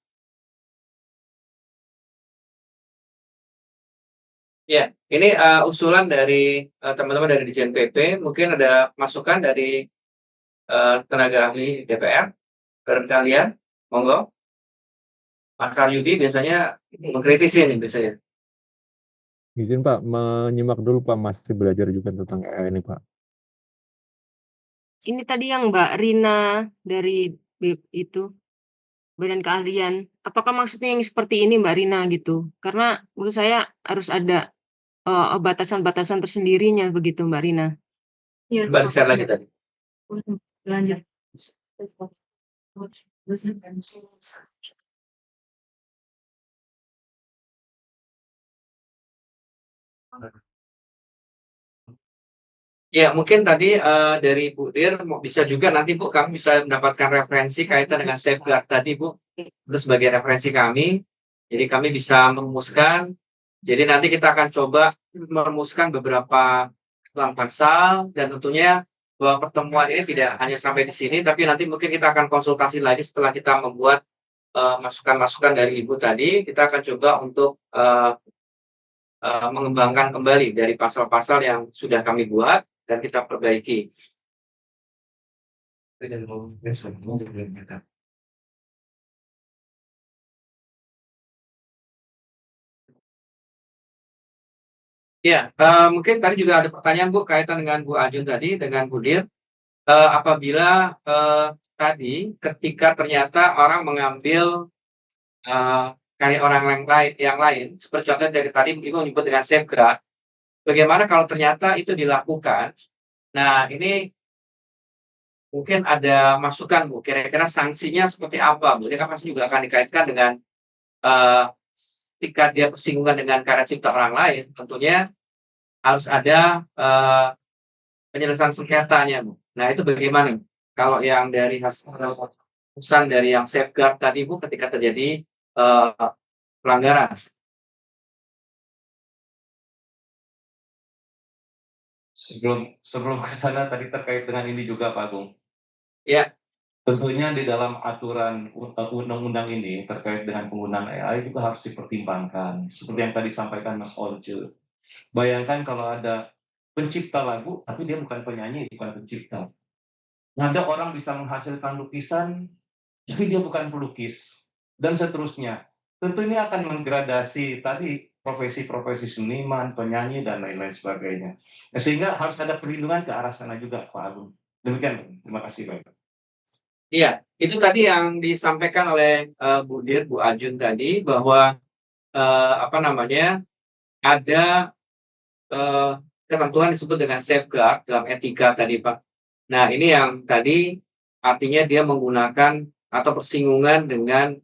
Ya, ini, usulan dari, teman-teman dari Dirjen PP, mungkin ada masukan dari, tenaga ahli DPR, kalian, monggo. Mas Wahyudi biasanya mengkritisi nih biasanya.
Izin Pak, menyimak dulu Pak, masih belajar juga tentang AI ini Pak.
Ini tadi yang Mbak Rina dari itu, Badan Keahlian. Apakah maksudnya yang seperti ini Mbak Rina gitu? Karena menurut saya harus ada batasan-batasan tersendirinya begitu Mbak Rina.
Iya,
Coba di-share lagi tadi.
Lanjut.
Ya, mungkin tadi dari Bu Dir bisa juga nanti Bu kami bisa mendapatkan referensi kaitan dengan safeguard tadi Bu. Itu sebagai referensi kami. Jadi kami bisa merumuskan. Jadi nanti kita akan coba merumuskan beberapa pasal dan tentunya bahwa pertemuan ini tidak hanya sampai di sini, tapi nanti mungkin kita akan konsultasi lagi setelah kita membuat masukan-masukan dari Ibu tadi. Kita akan coba untuk mengembangkan kembali dari pasal-pasal yang sudah kami buat dan kita perbaiki. Ya, mungkin tadi juga ada pertanyaan Bu kaitan dengan Bu Ajun tadi, dengan Bu Dir. Apabila tadi ketika ternyata orang mengambil karya orang yang lain, seperti contohnya dari tadi Ibu menyebut dengan safeguard, bagaimana kalau ternyata itu dilakukan? Nah, ini mungkin ada masukan Bu, kira-kira sanksinya seperti apa Bu? Ini kan pasti juga akan dikaitkan dengan ketika dia bersinggungan dengan karya cipta orang lain, tentunya harus ada penyelesaian sengketanya Bu. Nah, itu bagaimana kalau yang dari hasil keputusan dari yang safeguard tadi Bu ketika terjadi pelanggaran?
Sebelum ke sana tadi terkait dengan ini juga Pak Agung.
Ya.
Tentunya di dalam aturan undang-undang ini terkait dengan penggunaan AI juga harus dipertimbangkan. Seperti yang tadi sampaikan Mas Orce. Bayangkan kalau ada pencipta lagu, tapi dia bukan penyanyi, bukan pencipta. Ada orang bisa menghasilkan lukisan, tapi dia bukan pelukis, dan seterusnya. Tentu ini akan menggradasi tadi profesi-profesi seniman, penyanyi, dan lain-lain sebagainya. Sehingga harus ada perlindungan ke arah sana juga, Pak Agung. Demikian, terima kasih Pak.
Iya, itu tadi yang disampaikan oleh Bu Dir, Bu Ajun tadi, bahwa ada ketentuan disebut dengan safeguard dalam etika tadi Pak. Nah, ini yang tadi artinya dia menggunakan atau bersinggungan dengan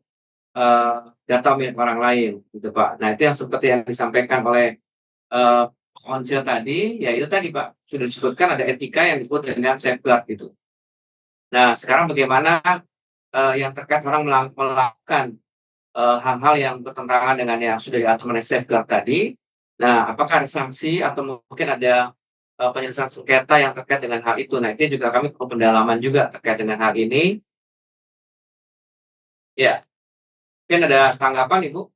data milik orang lain, gitu Pak. Nah, itu yang seperti yang disampaikan oleh Once tadi, ya itu tadi Pak, sudah disebutkan ada etika yang disebut dengan safeguard gitu. Nah, sekarang bagaimana yang terkait orang melakukan hal-hal yang bertentangan dengan yang sudah diatur oleh safeguard tadi. Nah, apakah ada sanksi atau mungkin ada penyelesaian sengketa yang terkait dengan hal itu? Nah, itu juga kami perlu pendalaman juga terkait dengan hal ini. Ya, mungkin ada tanggapan Ibu?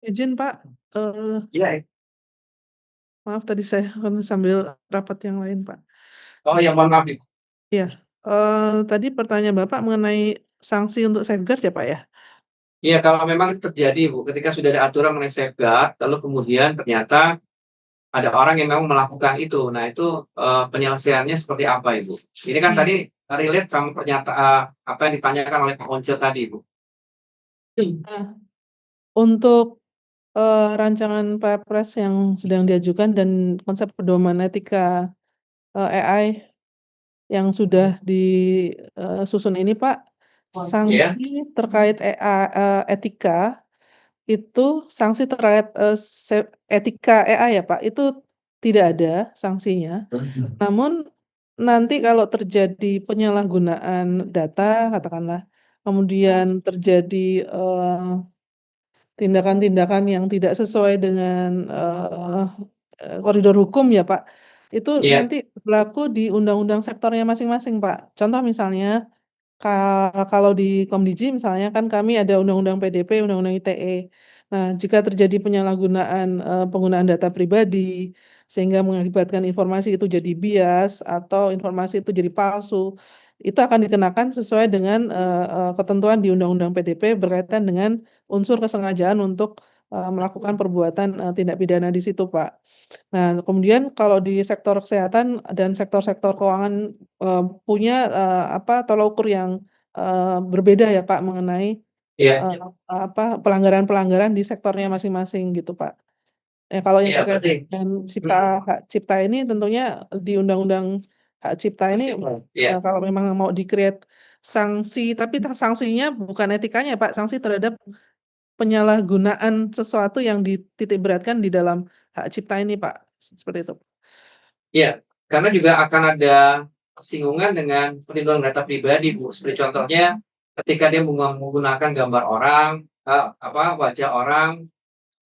Izin Pak,
Iya.
maaf tadi saya kan sambil rapat yang lain Pak.
Oh ya, mohon maaf Ibu.
Iya, tadi pertanyaan Bapak mengenai sanksi untuk safeguard ya Pak ya?
Iya, kalau memang terjadi Bu, ketika sudah ada aturan mengenai safeguard, lalu kemudian ternyata ada orang yang memang melakukan itu. Nah, itu penyelesaiannya seperti apa Ibu? Ini kan tadi relate sama pernyataan apa yang ditanyakan oleh Pak Once tadi Ibu.
Nah, untuk rancangan Perpres yang sedang diajukan dan konsep pedoman etika AI yang sudah disusun ini Pak, sanksi terkait etika itu sanksi terkait etika AI ya Pak, itu tidak ada sanksinya. Namun nanti kalau terjadi penyalahgunaan data katakanlah, kemudian terjadi tindakan-tindakan yang tidak sesuai dengan koridor hukum ya Pak, itu nanti berlaku di undang-undang sektornya masing-masing Pak. Contoh misalnya kalau di Komdiji misalnya kan kami ada undang-undang PDP, undang-undang ITE. Nah, jika terjadi penyalahgunaan penggunaan data pribadi sehingga mengakibatkan informasi itu jadi bias atau informasi itu jadi palsu, itu akan dikenakan sesuai dengan ketentuan di undang-undang PDP berkaitan dengan unsur kesengajaan untuk melakukan perbuatan tindak pidana di situ, Pak. Nah, kemudian kalau di sektor kesehatan dan sektor-sektor keuangan punya tolak ukur yang berbeda ya, Pak, mengenai
Iya,
pelanggaran-pelanggaran di sektornya masing-masing gitu, Pak. Kalau yang
iya,
terkait
berarti.
dengan hak cipta ini tentunya di Undang-Undang Hak Cipta ini
Iya,
kalau memang mau di-create sanksi, tapi sanksinya bukan etikanya, Pak, sanksi terhadap penyalahgunaan sesuatu yang dititik beratkan di dalam hak cipta ini, Pak. Seperti itu.
iya. Karena juga akan ada kesinggungan dengan perlindungan data pribadi, Bu. Seperti contohnya ketika dia menggunakan gambar orang, wajah orang,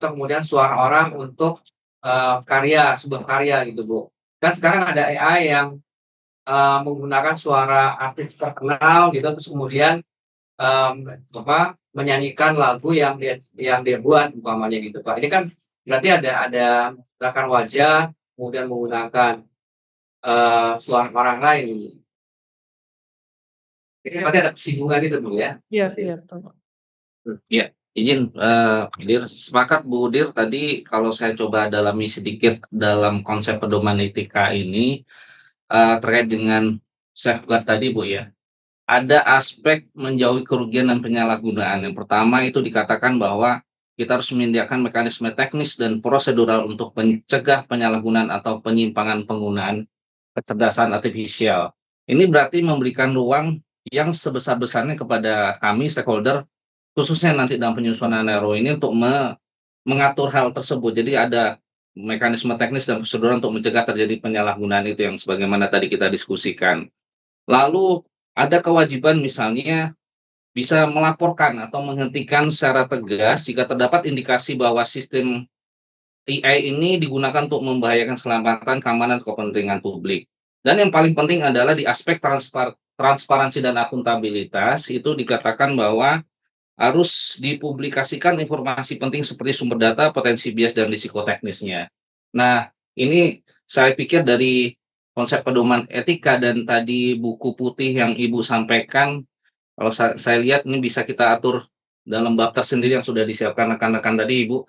atau kemudian suara orang untuk sebuah karya gitu, Bu. Kan sekarang ada AI yang menggunakan suara artis terkenal gitu, terus kemudian menyanyikan lagu yang dia buat umpamanya gitu, Pak. Ini kan berarti ada menggunakan wajah, kemudian menggunakan suara orang lain. Ini berarti ada kesinggungan itu, Bu, ya?
Iya, betul, Pak.
Ya, izin Dir, sepakat Bu Dir tadi kalau saya coba dalami sedikit dalam konsep pedoman etika ini terkait dengan safeguard tadi Bu ya. Ada aspek menjauhi kerugian dan penyalahgunaan. Yang pertama itu dikatakan bahwa kita harus menyediakan mekanisme teknis dan prosedural untuk mencegah penyalahgunaan atau penyimpangan penggunaan kecerdasan artifisial. Ini berarti memberikan ruang yang sebesar-besarnya kepada kami stakeholder, khususnya nanti dalam penyusunan RUU ini untuk mengatur hal tersebut. Jadi ada mekanisme teknis dan prosedural untuk mencegah terjadi penyalahgunaan itu yang sebagaimana tadi kita diskusikan. Lalu ada kewajiban misalnya bisa melaporkan atau menghentikan secara tegas jika terdapat indikasi bahwa sistem AI ini digunakan untuk membahayakan keselamatan, keamanan, kepentingan publik. Dan yang paling penting adalah di aspek transparansi dan akuntabilitas itu dikatakan bahwa harus dipublikasikan informasi penting seperti sumber data, potensi bias, dan risiko teknisnya. Nah, ini saya pikir dari konsep pedoman etika dan tadi buku putih yang Ibu sampaikan, kalau saya lihat ini bisa kita atur dalam bab tersendiri yang sudah disiapkan rekan-rekan tadi Ibu,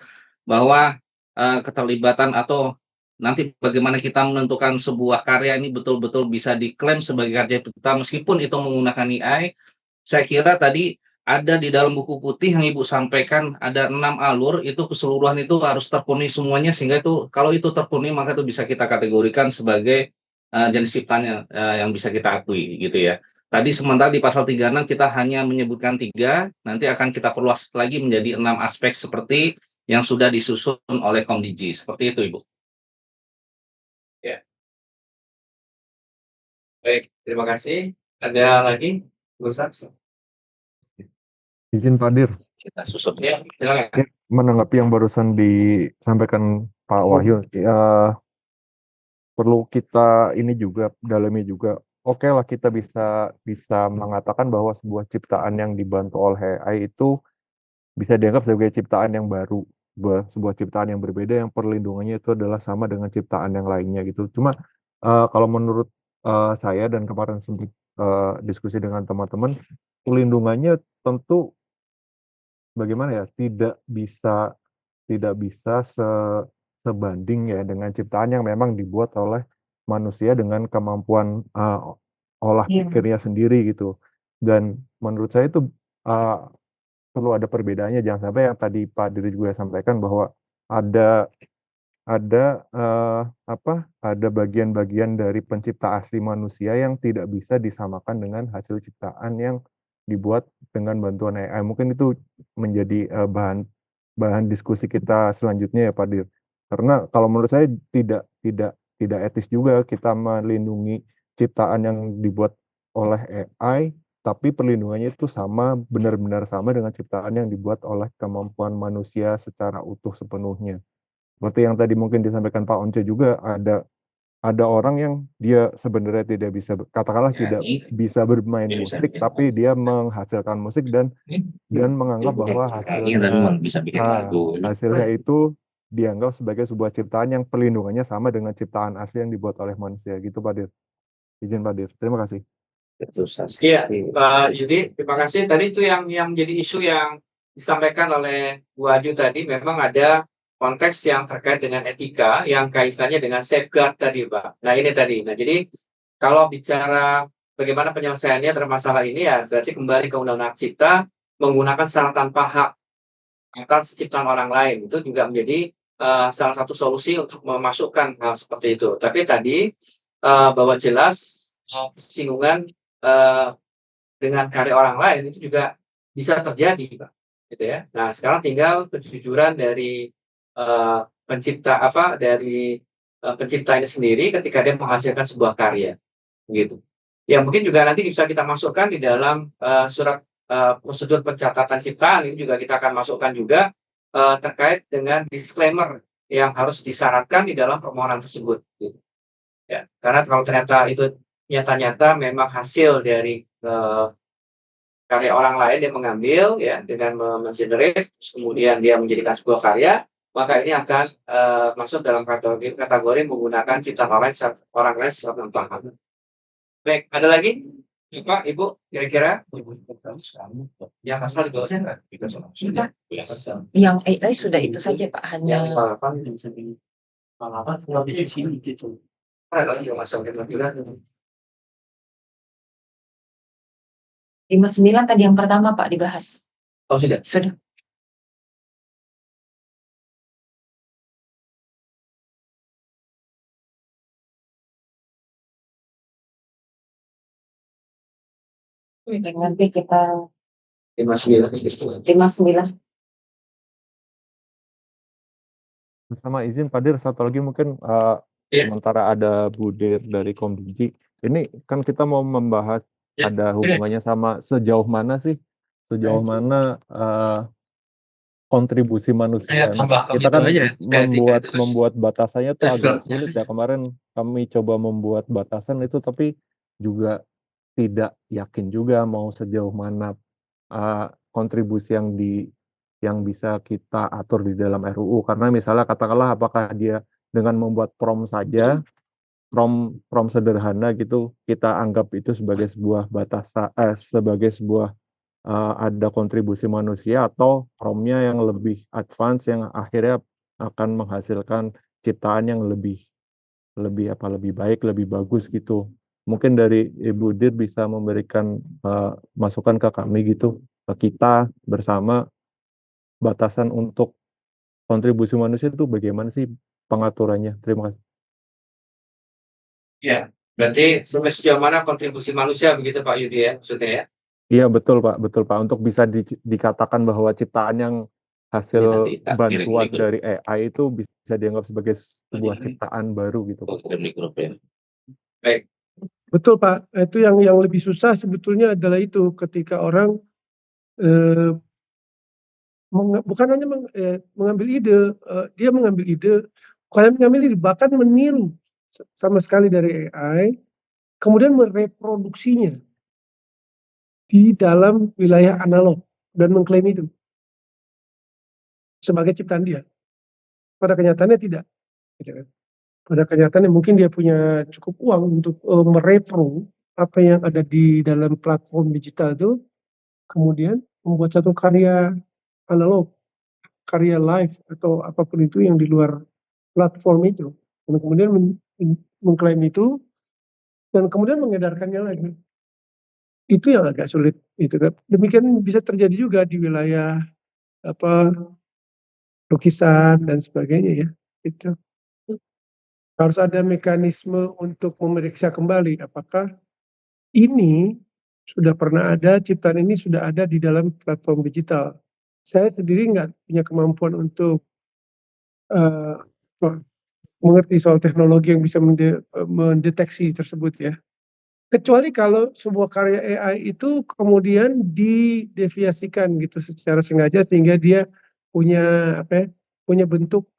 bahwa keterlibatan atau nanti bagaimana kita menentukan sebuah karya ini betul-betul bisa diklaim sebagai karya kita meskipun itu menggunakan AI. Saya kira tadi ada di dalam buku putih yang Ibu sampaikan ada 6 alur, itu keseluruhan itu harus terpenuhi semuanya sehingga itu kalau itu terpenuhi maka itu bisa kita kategorikan sebagai jenis ciptanya yang bisa kita akui gitu ya. Tadi sementara di pasal 36 kita hanya menyebutkan 3, nanti akan kita perluas lagi menjadi 6 aspek seperti yang sudah disusun oleh Komdigi. Seperti itu Ibu.
Ya. Baik, terima kasih. Ada lagi? Bu Sars?
Izin Pak Dir.
Kita susun ya, silakan.
Ya, menanggapi yang barusan disampaikan Pak Wahyu, perlu kita ini juga dalami juga. Oke lah kita bisa mengatakan bahwa sebuah ciptaan yang dibantu oleh AI itu bisa dianggap sebagai ciptaan yang baru, sebuah ciptaan yang berbeda yang perlindungannya itu adalah sama dengan ciptaan yang lainnya gitu. Cuma kalau menurut saya dan kemarin sempat diskusi dengan teman-teman, perlindungannya tentu bagaimana ya, tidak bisa sebanding ya dengan ciptaan yang memang dibuat oleh manusia dengan kemampuan olah pikirnya sendiri gitu. Dan menurut saya itu perlu ada perbedaannya, jangan sampai yang tadi Pak Diri juga sampaikan bahwa ada bagian-bagian dari pencipta asli manusia yang tidak bisa disamakan dengan hasil ciptaan yang dibuat dengan bantuan AI. Mungkin itu menjadi bahan diskusi kita selanjutnya ya Pak Dir. Karena kalau menurut saya tidak etis juga kita melindungi ciptaan yang dibuat oleh AI, tapi perlindungannya itu benar-benar sama dengan ciptaan yang dibuat oleh kemampuan manusia secara utuh sepenuhnya. Seperti yang tadi mungkin disampaikan Pak Once juga, ada orang yang dia sebenarnya tidak bisa, katakanlah tidak bisa bermain musik, tapi dia menghasilkan musik dan menganggap bahwa hasilnya itu dianggap sebagai sebuah ciptaan yang perlindungannya sama dengan ciptaan asli yang dibuat oleh manusia gitu Pak Dir. Izin Pak Dir, terima kasih.
Iya, Pak Yudi, terima kasih. Tadi itu yang menjadi isu yang disampaikan oleh Bu Aju tadi memang ada konteks yang terkait dengan etika yang kaitannya dengan safeguard tadi, Pak. Nah, ini tadi. Nah, jadi kalau bicara bagaimana penyelesaiannya terhadap masalah ini ya berarti kembali ke Undang-Undang Cipta menggunakan syarat tanpa hak atas ciptaan orang lain. Itu juga menjadi salah satu solusi untuk memasukkan hal seperti itu. Tapi tadi bahwa jelas persinggungan dengan karya orang lain itu juga bisa terjadi, Pak. Gitu ya. Nah, sekarang tinggal kejujuran dari pencipta dari pencipta ini sendiri ketika dia menghasilkan sebuah karya, gitu. Ya mungkin juga nanti bisa kita masukkan di dalam surat prosedur pencatatan ciptaan ini juga kita akan masukkan juga terkait dengan disclaimer yang harus disyaratkan di dalam permohonan tersebut. Gitu. Ya, karena kalau ternyata itu nyata-nyata memang hasil dari karya orang lain yang mengambil ya dengan mengenerate, kemudian dia menjadikan sebuah karya, maka ini akan masuk dalam kategori menggunakan ciptaan orang lain secara tanpa hak. Baik, ada lagi? Pak, Ibu, kira-kira yang pasal di bawahnya enggak?
Yang AI sudah itu saja Pak, hanya
Ada lagi yang masuk ke
59 tadi yang pertama Pak dibahas.
Oh, sudah.
Sudah. Nanti kita 59.
Sama izin Pak Dir, satu lagi mungkin sementara ada Bu Dir dari Komdigi. Ini kan kita mau membahas ada hubungannya sama sejauh mana kontribusi manusia. Nah, kita kan membuat batasannya tuh agak sulit ya. Kemarin kami coba membuat batasan itu tapi juga tidak yakin juga mau sejauh mana kontribusi yang bisa kita atur di dalam RUU, karena misalnya katakanlah apakah dia dengan membuat prom saja, prom sederhana gitu, kita anggap itu sebagai sebuah batasan, sebagai sebuah ada kontribusi manusia, atau promnya yang lebih advance yang akhirnya akan menghasilkan ciptaan yang lebih baik, lebih bagus gitu. Mungkin dari Ibu Dir bisa memberikan masukan ke kami gitu, ke kita bersama, batasan untuk kontribusi manusia itu bagaimana sih pengaturannya? Terima kasih.
Ya, berarti sejauh mana kontribusi manusia begitu Pak Yudi ya, maksudnya ya?
Iya betul Pak, untuk bisa dikatakan bahwa ciptaan yang hasil bantuan dari AI itu bisa dianggap sebagai sebuah ciptaan baru gitu Pak.
Baik.
Betul Pak, itu yang lebih susah sebetulnya adalah itu ketika orang bukan hanya mengambil ide, dia mengambil ide, bukan mengambil ide, bahkan meniru sama sekali dari AI, kemudian mereproduksinya di dalam wilayah analog dan mengklaim itu sebagai ciptaan dia. Pada kenyataannya tidak. Gitu kan. Pada kenyataannya mungkin dia punya cukup uang untuk merepro apa yang ada di dalam platform digital itu, kemudian membuat satu karya analog, karya live atau apapun itu yang di luar platform itu, dan kemudian mengklaim itu dan kemudian mengedarkannya lagi. Itu yang agak sulit itu kan. Demikian bisa terjadi juga di wilayah lukisan dan sebagainya ya. Itu harus ada mekanisme untuk memeriksa kembali apakah ini sudah pernah ada, ciptaan ini sudah ada di dalam platform digital. Saya sendiri nggak punya kemampuan untuk mengerti soal teknologi yang bisa mendeteksi tersebut ya. Kecuali kalau sebuah karya AI itu kemudian dideviasikan gitu secara sengaja sehingga dia punya punya bentuk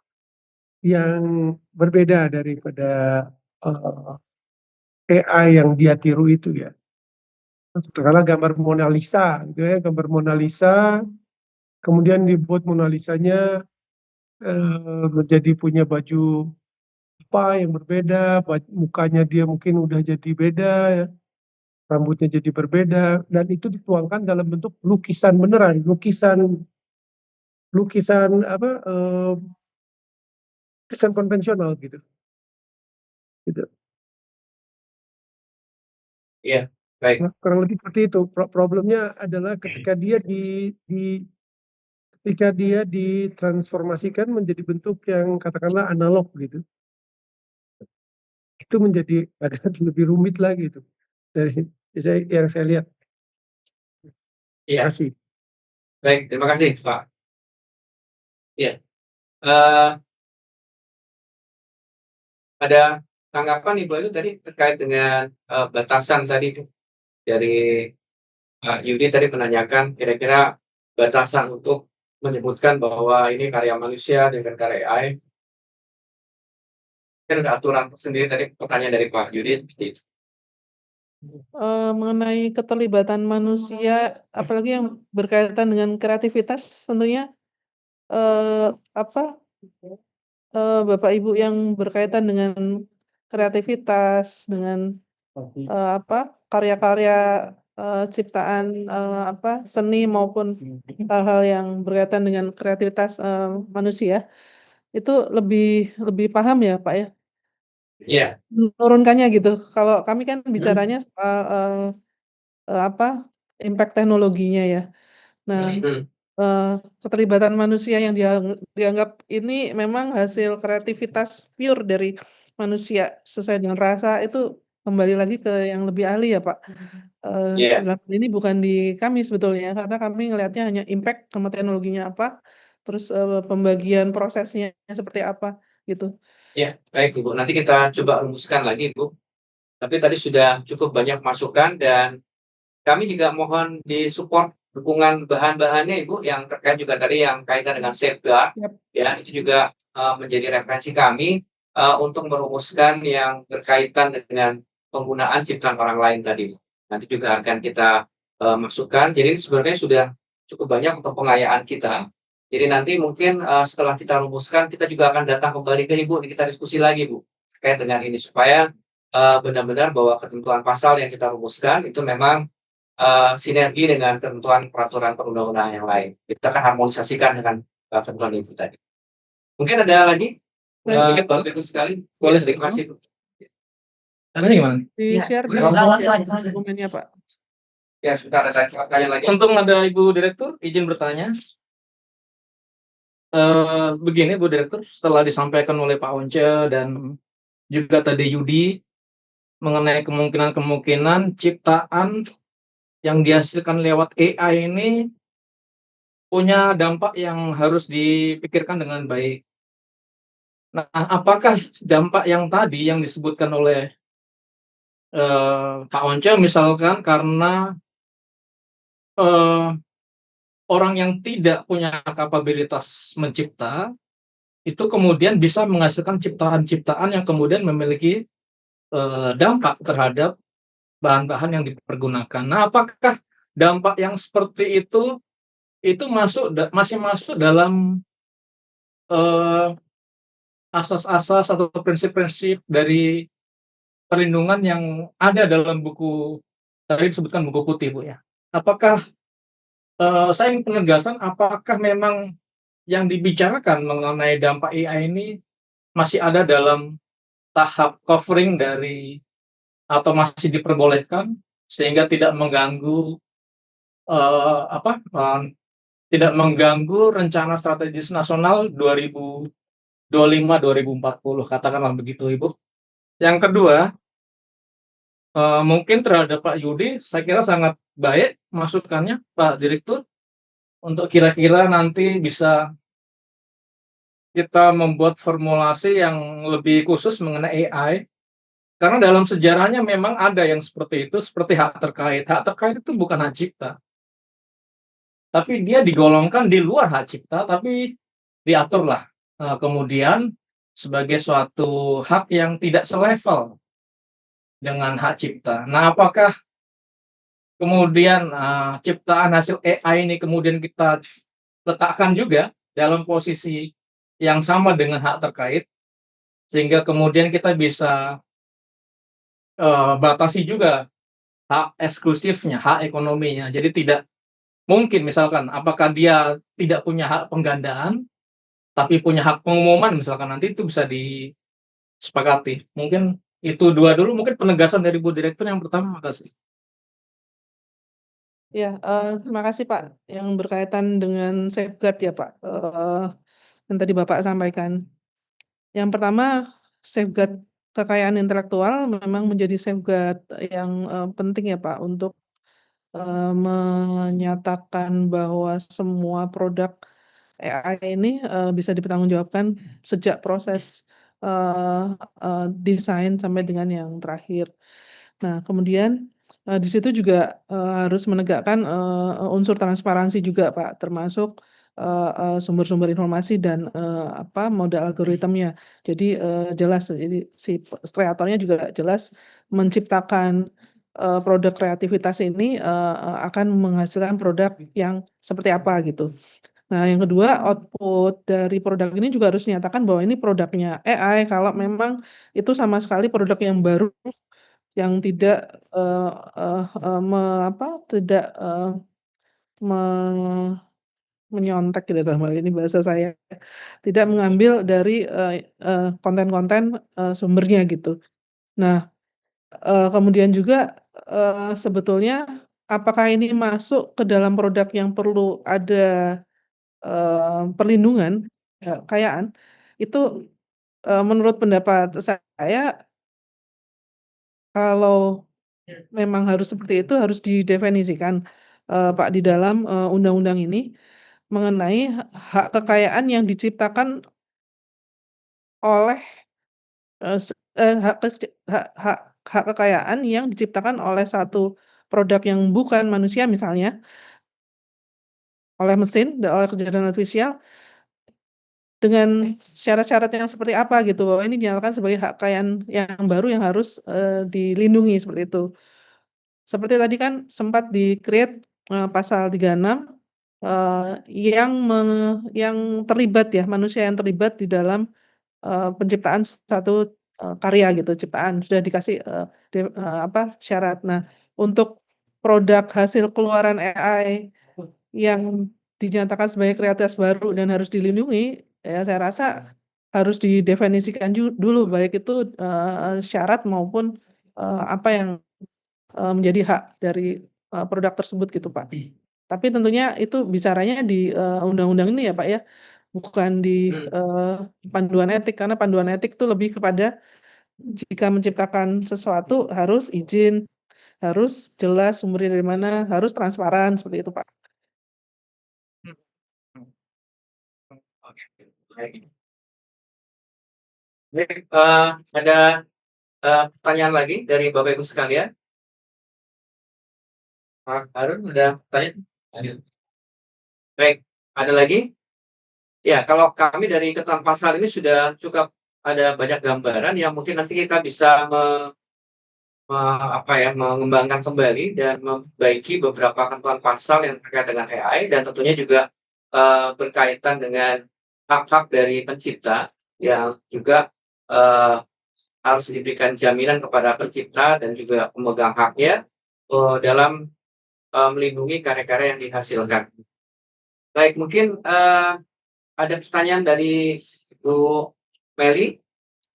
yang berbeda daripada AI yang dia tiru itu ya. Katakanlah gambar Mona Lisa gitu ya, gambar Mona Lisa, kemudian dibuat Mona Lisanya menjadi punya baju apa yang berbeda, mukanya dia mungkin udah jadi beda ya, rambutnya jadi berbeda, dan itu dituangkan dalam bentuk lukisan beneran, lukisan lukisan kesan konvensional gitu.
Iya, baik.
Nah, kurang lebih seperti itu. Problemnya adalah ketika dia ditransformasikan menjadi bentuk yang katakanlah analog gitu. Itu menjadi agak lebih rumit lagi itu dari yang saya lihat.
Iya.
Terima kasih.
Baik, terima kasih Pak. Iya. Eh, ada tanggapan Ibu itu tadi terkait dengan batasan tadi dari Pak Yudi tadi menanyakan kira-kira batasan untuk menyebutkan bahwa ini karya manusia dengan karya AI. Kan ada aturan sendiri tadi pertanyaan dari Pak Yudi seperti itu.
Mengenai keterlibatan manusia, apalagi yang berkaitan dengan kreativitas, tentunya Bapak Ibu yang berkaitan dengan kreativitas, dengan karya-karya ciptaan seni maupun hal-hal yang berkaitan dengan kreativitas manusia, itu lebih paham ya Pak ya?
Iya.
Menurunkannya gitu. Kalau kami kan bicaranya soal impact teknologinya ya. Nah, keterlibatan manusia yang dianggap ini memang hasil kreativitas pure dari manusia sesuai dengan rasa, itu kembali lagi ke yang lebih ahli ya Pak.
Iya.
Dalam hal ini bukan di kami sebetulnya, karena kami ngelihatnya hanya impact sama teknologinya apa, terus pembagian prosesnya seperti apa gitu.
Ya, baik Ibu. Nanti kita coba rumuskan lagi Ibu. Tapi tadi sudah cukup banyak masukan dan kami juga mohon disupport dukungan bahan-bahannya Ibu yang terkait juga tadi yang kaitan dengan safeguard. Ya, itu juga menjadi referensi kami untuk merumuskan yang berkaitan dengan penggunaan ciptaan orang lain tadi. Nanti juga akan kita masukkan. Jadi sebenarnya sudah cukup banyak untuk pengayaan kita. Jadi nanti mungkin setelah kita rumuskan, kita juga akan datang kembali ke Ibu, kita diskusi lagi Bu, terkait dengan ini supaya benar-benar bahwa ketentuan pasal yang kita rumuskan itu memang sinergi dengan ketentuan peraturan perundang-undangan yang lain. Kita akan harmonisasikan dengan ketentuan itu tadi. Mungkin ada lagi? Bagus sekali. Boleh sedikit masih.
Caranya gimana?
Di-share di dokumennya Pak.
Ya, sebentar ada pertanyaan lagi.
Untung ada Ibu Direktur, izin bertanya. Begini Bu Direktur, setelah disampaikan oleh Pak Once dan juga tadi Yudi mengenai kemungkinan ciptaan yang dihasilkan lewat AI ini punya dampak yang harus dipikirkan dengan baik. Nah, apakah dampak yang tadi yang disebutkan oleh Pak Once misalkan karena orang yang tidak punya kapabilitas mencipta itu kemudian bisa menghasilkan ciptaan-ciptaan yang kemudian memiliki dampak terhadap bahan-bahan yang dipergunakan. Nah, apakah dampak yang seperti itu masih masuk dalam asas-asas atau prinsip-prinsip dari perlindungan yang ada dalam buku tadi disebutkan buku putih Bu ya? Apakah saya ingin penegasan apakah memang yang dibicarakan mengenai dampak AI ini masih ada dalam tahap covering dari atau masih diperbolehkan sehingga tidak mengganggu tidak mengganggu rencana strategis nasional 2025-2040 katakanlah begitu Ibu. Yang kedua mungkin terhadap Pak Yudi saya kira sangat baik masukannya Pak Direktur untuk kira-kira nanti bisa kita membuat formulasi yang lebih khusus mengenai AI. Karena dalam sejarahnya memang ada yang seperti itu, seperti hak terkait. Hak terkait itu bukan hak cipta. Tapi dia digolongkan di luar hak cipta, tapi diaturlah kemudian sebagai suatu hak yang tidak selevel dengan hak cipta. Nah, apakah kemudian ciptaan hasil AI ini kemudian kita letakkan juga dalam posisi yang sama dengan hak terkait, sehingga kemudian kita bisa batasi juga hak eksklusifnya, hak ekonominya. Jadi tidak mungkin misalkan apakah dia tidak punya hak penggandaan, tapi punya hak pengumuman misalkan, nanti itu bisa disepakati. Mungkin itu dua dulu, mungkin penegasan dari Bu Direktur yang pertama. Makasih.
Ya, terima kasih Pak. Yang berkaitan dengan safeguard ya Pak, yang tadi Bapak sampaikan. Yang pertama, safeguard kekayaan intelektual memang menjadi safeguard yang penting ya Pak untuk menyatakan bahwa semua produk AI ini bisa dipertanggungjawabkan sejak proses desain sampai dengan yang terakhir. Nah, kemudian di situ juga harus menegakkan unsur transparansi juga Pak, termasuk sumber-sumber informasi dan modal algoritmnya. Jadi jelas, jadi si kreatornya juga jelas menciptakan produk kreativitas ini akan menghasilkan produk yang seperti apa gitu. Nah, yang kedua, output dari produk ini juga harus dinyatakan bahwa ini produknya AI kalau memang itu sama sekali produk yang baru yang tidak menyontek gitu dalam hal ini bahasa saya, tidak mengambil dari konten-konten sumbernya gitu. Nah, kemudian juga sebetulnya apakah ini masuk ke dalam produk yang perlu ada perlindungan kekayaan, itu menurut pendapat saya kalau memang harus seperti itu harus didefinisikan Pak di dalam undang-undang ini mengenai hak kekayaan yang diciptakan oleh hak kekayaan yang diciptakan oleh satu produk yang bukan manusia misalnya, oleh mesin, oleh kejadian artifisial, dengan syarat-syarat yang seperti apa gitu, bahwa ini dinyatakan sebagai hak kekayaan yang baru yang harus dilindungi seperti itu. Seperti tadi kan sempat di-create pasal 36 yang terlibat ya, manusia yang terlibat di dalam penciptaan satu karya gitu, ciptaan sudah dikasih syarat. Nah, untuk produk hasil keluaran AI yang dinyatakan sebagai kreativitas baru dan harus dilindungi, ya saya rasa harus didefinisikan dulu baik itu syarat maupun apa yang menjadi hak dari produk tersebut gitu Pak. Tapi tentunya itu bicaranya di undang-undang ini ya Pak ya, bukan di panduan etik, karena panduan etik itu lebih kepada jika menciptakan sesuatu harus izin, harus jelas sumbernya dari mana, harus transparan seperti itu Pak.
Oke, baik. Baik, ada pertanyaan lagi dari Bapak Ibu sekalian? Pak Harun udah tanya? Baik, ada lagi? Ya, kalau kami dari ketentuan pasal ini sudah cukup ada banyak gambaran yang mungkin nanti kita bisa mengembangkan kembali dan membaiki beberapa ketentuan pasal yang terkait dengan AI dan tentunya juga berkaitan dengan hak-hak dari pencipta yang juga harus diberikan jaminan kepada pencipta dan juga pemegang haknya dalam melindungi karya-karya yang dihasilkan. Baik, mungkin ada pertanyaan dari Bu Meli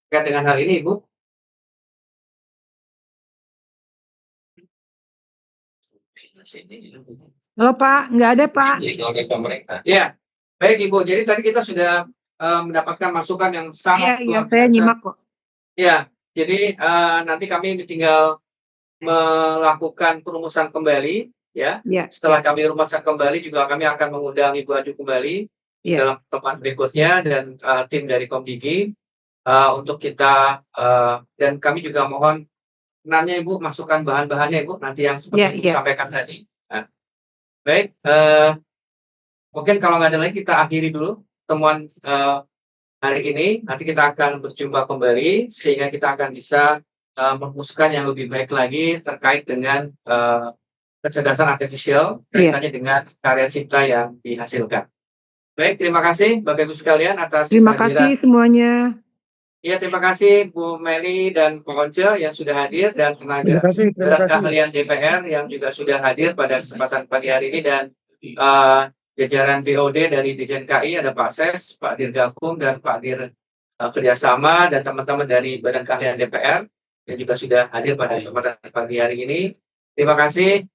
terkait dengan hal ini, Ibu.
Halo Pak, nggak ada Pak.
Ya, baik Ibu. Jadi tadi kita sudah mendapatkan masukan yang sangat
Iya, saya nyimak kok.
Ya, jadi nanti kami tinggal melakukan perumusan kembali, ya. Setelah kami rumuskan kembali juga kami akan mengundang Ibu Aju kembali dalam pertemuan berikutnya dan tim dari Komdigi untuk kita dan kami juga mohon nanya Ibu masukkan bahan-bahannya Ibu nanti yang seperti Ibu sampaikan tadi. Nah, baik, mungkin kalau nggak ada lagi kita akhiri dulu temuan hari ini. Nanti kita akan berjumpa kembali sehingga kita akan bisa merumuskan yang lebih baik lagi terkait dengan kecerdasan artifisial kaitannya dengan karya cipta yang dihasilkan. Baik, terima kasih Bapak Ibu sekalian atas
terima kasih semuanya.
Ya, terima kasih Bu Meli dan Pak Once yang sudah hadir dan tenaga keahlian DPR yang juga sudah hadir pada kesempatan pagi hari ini dan jajaran BOD dari Dirjen KI, ada Pak Ses, Pak Dirgakum, dan Pak Dir Kerjasama, dan teman-teman dari Badan Keahlian DPR yang juga sudah hadir pada kesempatan pagi hari ini. Terima kasih.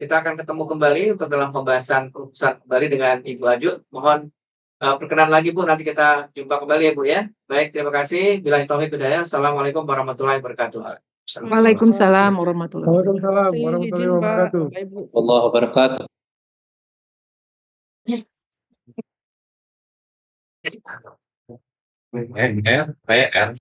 Kita akan ketemu kembali untuk dalam pembahasan perusahaan kembali dengan Ibu Ajut. Mohon perkenan lagi Bu, nanti kita jumpa kembali ya Bu ya. Baik, terima kasih. Billahi taufiq hidayah. Assalamualaikum warahmatullahi wabarakatuh.
Waalaikumsalam warahmatullahi
Waalaikumsalam
Terima kasih,
warahmatullahi
izin Pak,
wabarakatuh.
Bapak Ibu.
Allah wabarakatuh. Kayak kan.